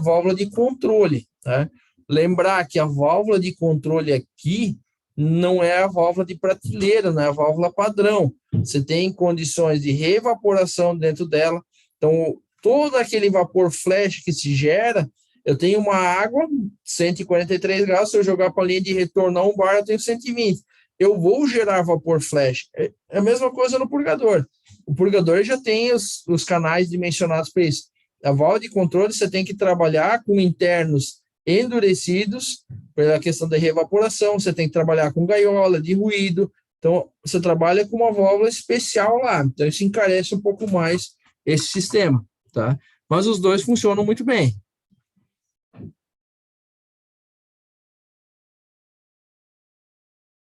válvula de controle. Né? Lembrar que a válvula de controle aqui não é a válvula de prateleira, não é a válvula padrão. Você tem condições de reevaporação dentro dela. Então, todo aquele vapor flash que se gera, eu tenho uma água, 143 graus, se eu jogar para a linha de retorno a um bar, eu tenho 120. Eu vou gerar vapor flash. É a mesma coisa no purgador. O purgador já tem os canais dimensionados para isso. A válvula de controle, você tem que trabalhar com internos endurecidos, pela questão da reevaporação, você tem que trabalhar com gaiola, de ruído, então você trabalha com uma válvula especial lá, então isso encarece um pouco mais esse sistema, tá? Mas os dois funcionam muito bem.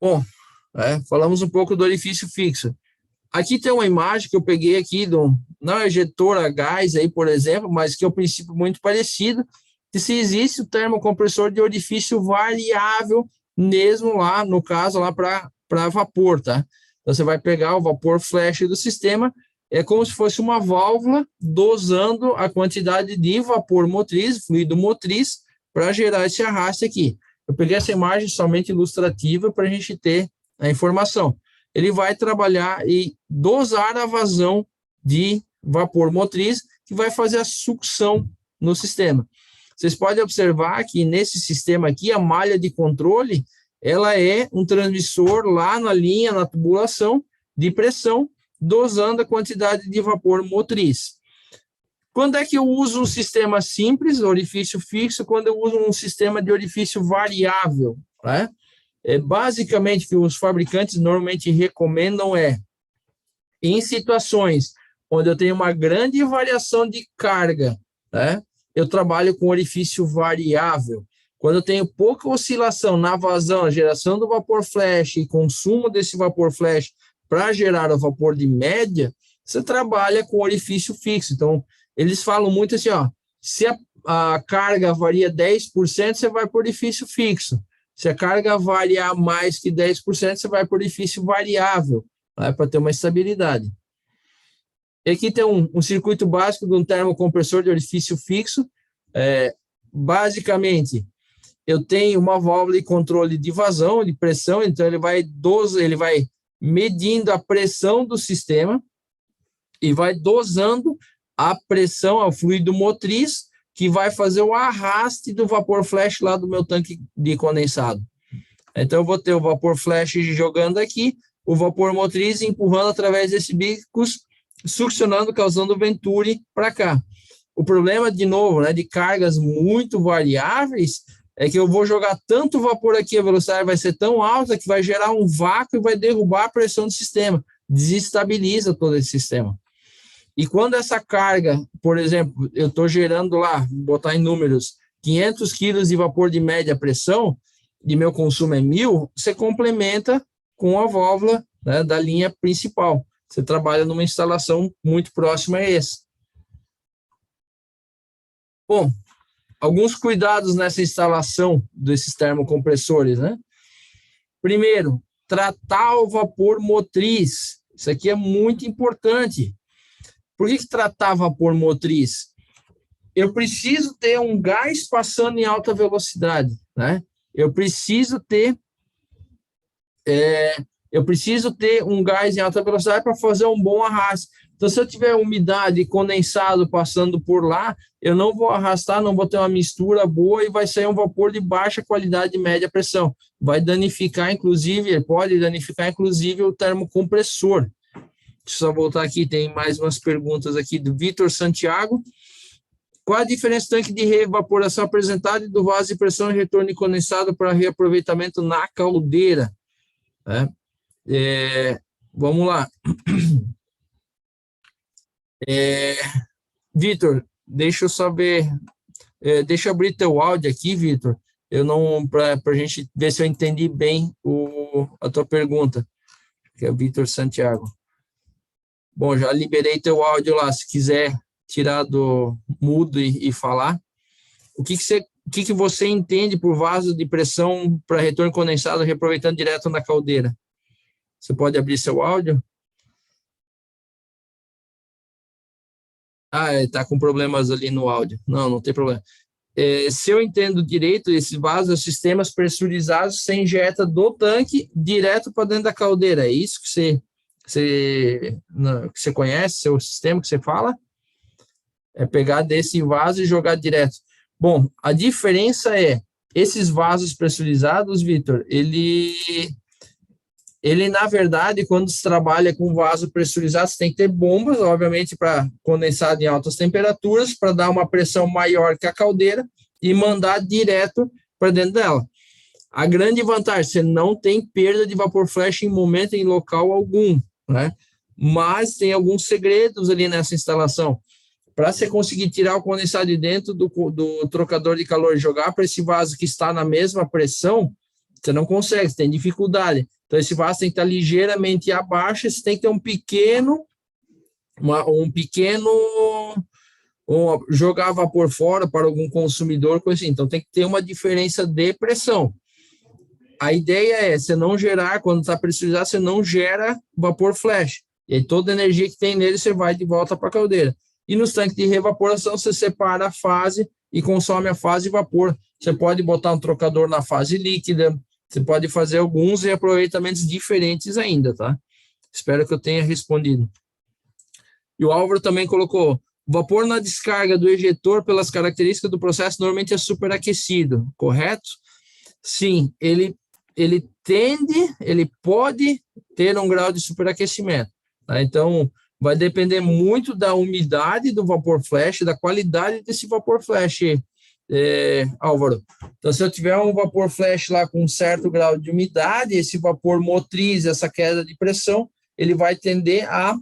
Bom, falamos um pouco do orifício fixo. Aqui tem uma imagem que eu peguei aqui, não é ejetor a gás aí, por exemplo, mas que é um princípio muito parecido, que se existe o termocompressor de orifício variável, mesmo lá, no caso, lá para vapor, tá? Então, você vai pegar o vapor flash do sistema, é como se fosse uma válvula dosando a quantidade de vapor motriz, fluido motriz, para gerar esse arraste aqui. Eu peguei essa imagem somente ilustrativa para a gente ter a informação. Ele vai trabalhar e dosar a vazão de vapor motriz, que vai fazer a sucção no sistema. Vocês podem observar que nesse sistema aqui, a malha de controle, ela é um transmissor lá na linha, na tubulação de pressão, dosando a quantidade de vapor motriz. Quando é que eu uso um sistema simples, orifício fixo, quando eu uso um sistema de orifício variável? Né? Basicamente, o que os fabricantes normalmente recomendam em situações onde eu tenho uma grande variação de carga, né? Eu trabalho com orifício variável. Quando eu tenho pouca oscilação na vazão, a geração do vapor flash e consumo desse vapor flash para gerar o vapor de média, você trabalha com orifício fixo. Então, eles falam muito assim, ó, se a carga varia 10%, você vai para orifício fixo. Se a carga variar mais que 10%, você vai para orifício variável, né, para ter uma estabilidade. E aqui tem um circuito básico de um termocompressor de orifício fixo. Basicamente, eu tenho uma válvula de controle de vazão, de pressão, então ele vai medindo a pressão do sistema e vai dosando a pressão, ao fluido motriz, que vai fazer o arraste do vapor flash lá do meu tanque de condensado. Então, eu vou ter o vapor flash jogando aqui, o vapor motriz empurrando através desses bicos, succionando, causando venturi para cá. O problema, de novo, né, de cargas muito variáveis, é que eu vou jogar tanto vapor aqui, a velocidade vai ser tão alta que vai gerar um vácuo e vai derrubar a pressão do sistema, desestabiliza todo esse sistema. E quando essa carga, por exemplo, eu estou gerando lá, vou botar em números, 500 quilos de vapor de média pressão, e meu consumo é 1.000, você complementa com a válvula, né, da linha principal. Você trabalha numa instalação muito próxima a essa. Bom, alguns cuidados nessa instalação desses termocompressores, né? Primeiro, tratar o vapor motriz. Isso aqui é muito importante. Por que tratar vapor motriz? Eu preciso ter um gás passando em alta velocidade, né? Eu preciso ter um gás em alta velocidade para fazer um bom arraste. Então, se eu tiver umidade e condensado passando por lá, eu não vou arrastar, não vou ter uma mistura boa e vai sair um vapor de baixa qualidade de média pressão. Vai danificar, inclusive, pode danificar, inclusive, o termocompressor. Deixa eu só voltar aqui, tem mais umas perguntas aqui do Vitor Santiago. Qual a diferença do tanque de reevaporação apresentado e do vaso de pressão e retorno de condensado para reaproveitamento na caldeira? Vamos lá. É, Vitor, deixa eu saber, deixa eu abrir teu áudio aqui, Vitor, eu não, para a gente ver se eu entendi bem a tua pergunta, que é o Vitor Santiago. Bom, já liberei teu áudio lá, se quiser tirar do mudo e falar. O que que você entende por vaso de pressão para retorno condensado reaproveitando direto na caldeira? Você pode abrir seu áudio? Ah, está com problemas ali no áudio. Não, não tem problema. Se eu entendo direito, esses vasos são sistemas pressurizados, você injeta do tanque direto para dentro da caldeira. É isso que que você conhece, seu sistema que você fala? É pegar desse vaso e jogar direto. Bom, a diferença é, esses vasos pressurizados, Vitor, ele, na verdade, quando se trabalha com vaso pressurizado, você tem que ter bombas, obviamente, para condensado em altas temperaturas, para dar uma pressão maior que a caldeira e mandar direto para dentro dela. A grande vantagem, você não tem perda de vapor flash em momento, em local algum, né? Mas tem alguns segredos ali nessa instalação. Para você conseguir tirar o condensado de dentro do trocador de calor e jogar para esse vaso que está na mesma pressão, você não consegue, você tem dificuldade. Então, esse vaso tem que estar ligeiramente abaixo, você tem que ter jogar vapor fora para algum consumidor, coisa assim. Então, tem que ter uma diferença de pressão. A ideia é, você não gerar, quando está pressurizado, você não gera vapor flash. E aí, toda a energia que tem nele, você vai de volta para a caldeira. E nos tanques de revaporação, você separa a fase e consome a fase de vapor. Você pode botar um trocador na fase líquida, você pode fazer alguns reaproveitamentos diferentes ainda, tá? Espero que eu tenha respondido. E o Álvaro também colocou, vapor na descarga do ejetor, pelas características do processo, normalmente é superaquecido, correto? Sim, ele pode ter um grau de superaquecimento, tá? Então, vai depender muito da umidade do vapor flash, da qualidade desse vapor flash, Álvaro. Então, se eu tiver um vapor flash lá com um certo grau de umidade, esse vapor motriz, essa queda de pressão, ele vai tender a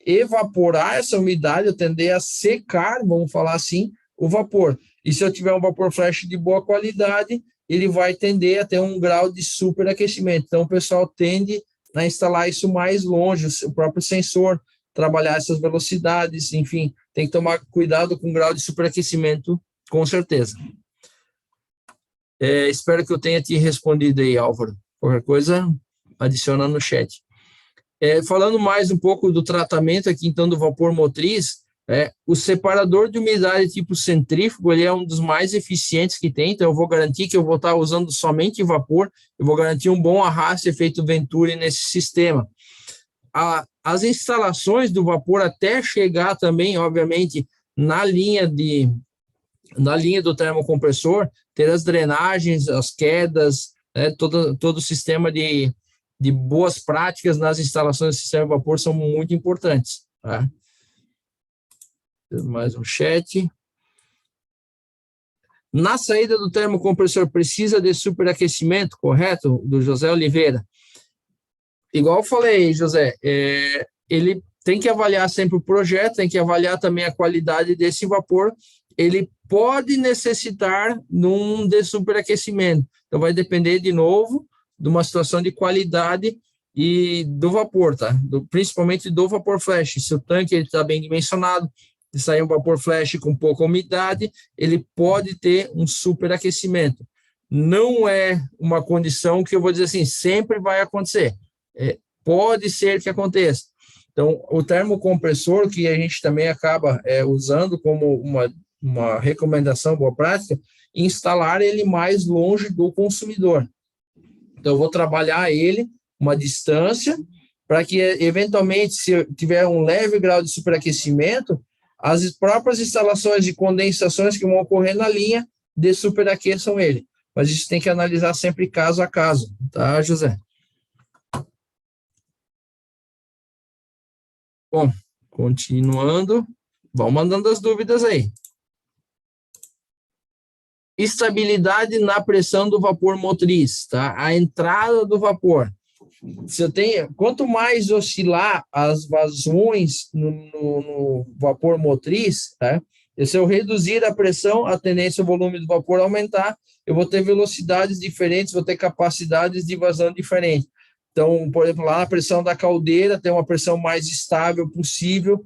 evaporar essa umidade, tender a secar, vamos falar assim, o vapor. E se eu tiver um vapor flash de boa qualidade, ele vai tender a ter um grau de superaquecimento. Então, o pessoal tende a instalar isso mais longe, o próprio sensor, trabalhar essas velocidades, enfim, tem que tomar cuidado com o grau de superaquecimento, com certeza. Espero que eu tenha te respondido aí, Álvaro. Qualquer coisa, adiciona no chat. Falando mais um pouco do tratamento aqui, então, do vapor motriz, o separador de umidade tipo centrífugo, ele é um dos mais eficientes que tem, então eu vou garantir que eu vou estar usando somente vapor, eu vou garantir um bom arrasto efeito Venturi nesse sistema. As instalações do vapor até chegar também, obviamente, na linha do termocompressor, ter as drenagens, as quedas, todo o sistema de boas práticas nas instalações do sistema de vapor são muito importantes, tá? Mais um chat. Na saída do termocompressor precisa de superaquecimento, correto? Do José Oliveira. Igual eu falei, José, ele tem que avaliar sempre o projeto, tem que avaliar também a qualidade desse vapor. Ele pode necessitar de superaquecimento. Então, vai depender, de novo, de uma situação de qualidade e do vapor, tá? Principalmente do vapor flash. Se o tanque está bem dimensionado, se sair um vapor flash com pouca umidade, ele pode ter um superaquecimento. Não é uma condição que eu vou dizer assim, sempre vai acontecer. Pode ser que aconteça. Então, o termocompressor, que a gente também acaba usando como uma recomendação, boa prática, instalar ele mais longe do consumidor. Então, eu vou trabalhar ele uma distância para que, eventualmente, se tiver um leve grau de superaquecimento, as próprias instalações de condensações que vão ocorrer na linha superaqueçam ele. Mas isso tem que analisar sempre caso a caso, tá, José? Bom, continuando, vão mandando as dúvidas aí. Estabilidade na pressão do vapor motriz, tá? A entrada do vapor. Quanto mais oscilar as vazões no vapor motriz, né? E se eu reduzir a pressão, a tendência, o volume do vapor aumentar, eu vou ter velocidades diferentes, vou ter capacidades de vazão diferentes. Então, por exemplo, lá na pressão da caldeira, tem uma pressão mais estável possível,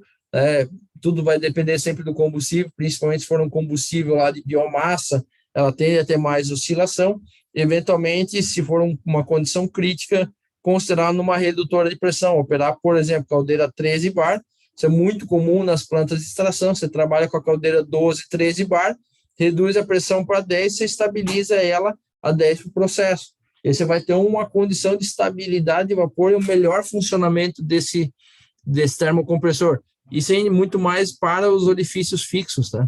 tudo vai depender sempre do combustível, principalmente se for um combustível lá de biomassa, ela tende a ter mais oscilação. Eventualmente, se for uma condição crítica, considerar numa redutora de pressão, operar, por exemplo, caldeira 13 bar, isso é muito comum nas plantas de extração, você trabalha com a caldeira 12, 13 bar, reduz a pressão para 10, você estabiliza ela a 10 para o processo. E você vai ter uma condição de estabilidade de vapor e um melhor funcionamento desse termocompressor. Isso é muito mais para os orifícios fixos, tá?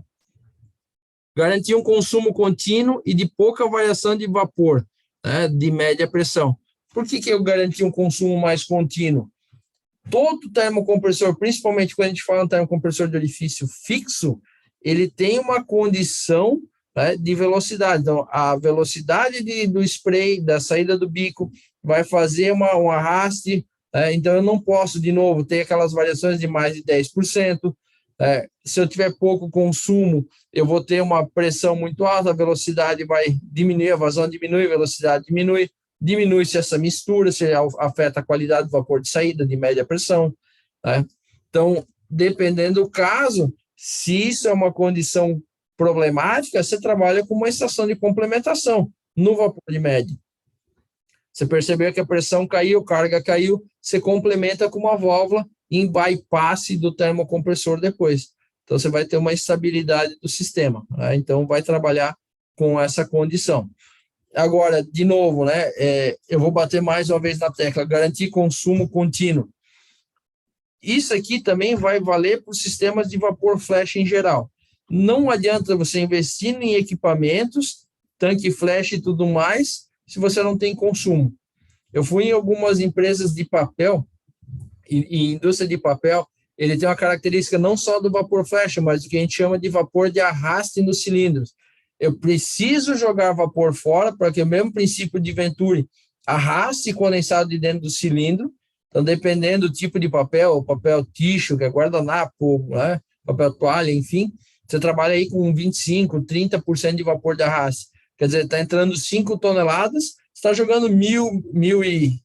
Garantir um consumo contínuo e de pouca variação de vapor, né, de média pressão. Por que eu garanti um consumo mais contínuo? Todo termocompressor, principalmente quando a gente fala em termocompressor de orifício fixo, ele tem uma condição, né, de velocidade. Então, a velocidade do spray, da saída do bico, vai fazer um arraste. Então, eu não posso, de novo, ter aquelas variações de mais de 10%. Se eu tiver pouco consumo, eu vou ter uma pressão muito alta, a velocidade vai diminuir, a vazão diminui, a velocidade diminui. Diminui-se essa mistura, se afeta a qualidade do vapor de saída de média pressão. Né? Então, dependendo do caso, se isso é uma condição problemática, você trabalha com uma estação de complementação no vapor de média. Você percebeu que a pressão caiu, carga caiu, você complementa com uma válvula em bypass do termocompressor depois. Então, você vai ter uma estabilidade do sistema. Né? Então, vai trabalhar com essa condição. Agora, de novo, né, eu vou bater mais uma vez na tecla, garantir consumo contínuo. Isso aqui também vai valer para os sistemas de vapor flash em geral. Não adianta você investir em equipamentos, tanque flash e tudo mais, se você não tem consumo. Eu fui em algumas empresas de papel, e indústria de papel, ele tem uma característica não só do vapor flash, mas do que a gente chama de vapor de arraste nos cilindros. Eu preciso jogar vapor fora para que o mesmo princípio de Venturi arraste condensado de dentro do cilindro. Então, dependendo do tipo de papel tixo, que é guardanapo, né, papel toalha, enfim, você trabalha aí com 25%, 30% de vapor de arraste. Quer dizer, está entrando 5 toneladas, está jogando 1.200,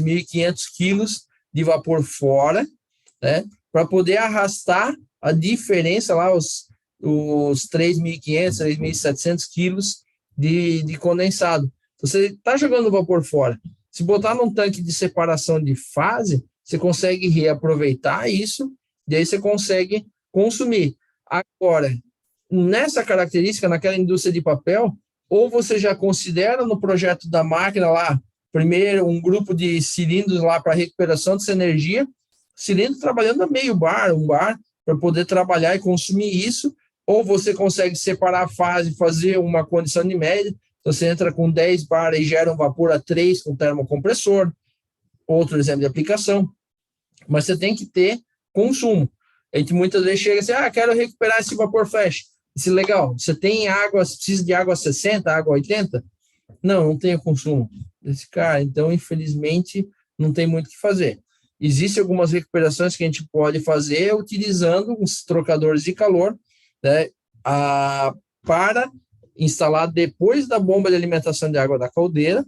1.500 quilos de vapor fora, né, para poder arrastar a diferença lá, os 3.500, 3.700 quilos de condensado. Então, você está jogando vapor fora. Se botar num tanque de separação de fase, você consegue reaproveitar isso, e aí você consegue consumir. Agora, nessa característica, naquela indústria de papel, ou você já considera no projeto da máquina lá, primeiro um grupo de cilindros lá para recuperação dessa energia, cilindro trabalhando a meio bar, 1 bar, para poder trabalhar e consumir isso, ou você consegue separar a fase, fazer uma condição de média, você entra com 10 bar e gera um vapor a 3 com termocompressor, outro exemplo de aplicação, mas você tem que ter consumo. A gente muitas vezes chega assim, quero recuperar esse vapor flash. Isso é legal, você tem água, você precisa de água 60, água 80? Não tenho consumo. Esse cara, então, infelizmente, não tem muito o que fazer. Existem algumas recuperações que a gente pode fazer utilizando os trocadores de calor, né, para instalar depois da bomba de alimentação de água da caldeira,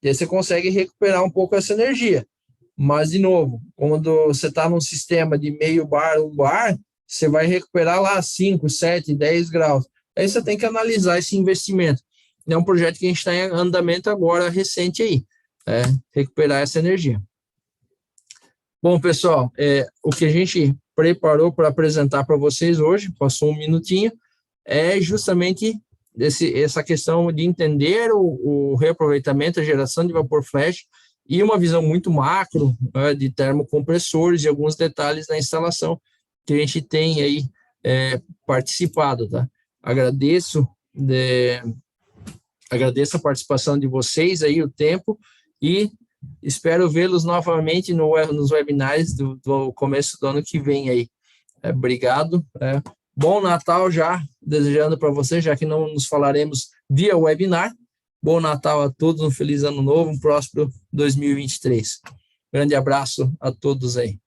e aí você consegue recuperar um pouco essa energia. Mas, de novo, quando você está num sistema de meio bar, 1 bar, você vai recuperar lá 5, 7, 10 graus. Aí você tem que analisar esse investimento. É um projeto que a gente está em andamento agora, recente aí, recuperar essa energia. Bom, pessoal, o que a gente preparou para apresentar para vocês hoje, passou um minutinho, é justamente essa questão de entender o reaproveitamento, a geração de vapor flash e uma visão muito macro, né, de termocompressores e alguns detalhes na instalação que a gente tem aí participado, tá? Agradeço a participação de vocês aí, o tempo, e espero vê-los novamente nos webinars do começo do ano que vem aí. Obrigado. Bom Natal já, desejando para vocês, já que não nos falaremos via webinar. Bom Natal a todos, um feliz ano novo, um próspero 2023. Grande abraço a todos aí.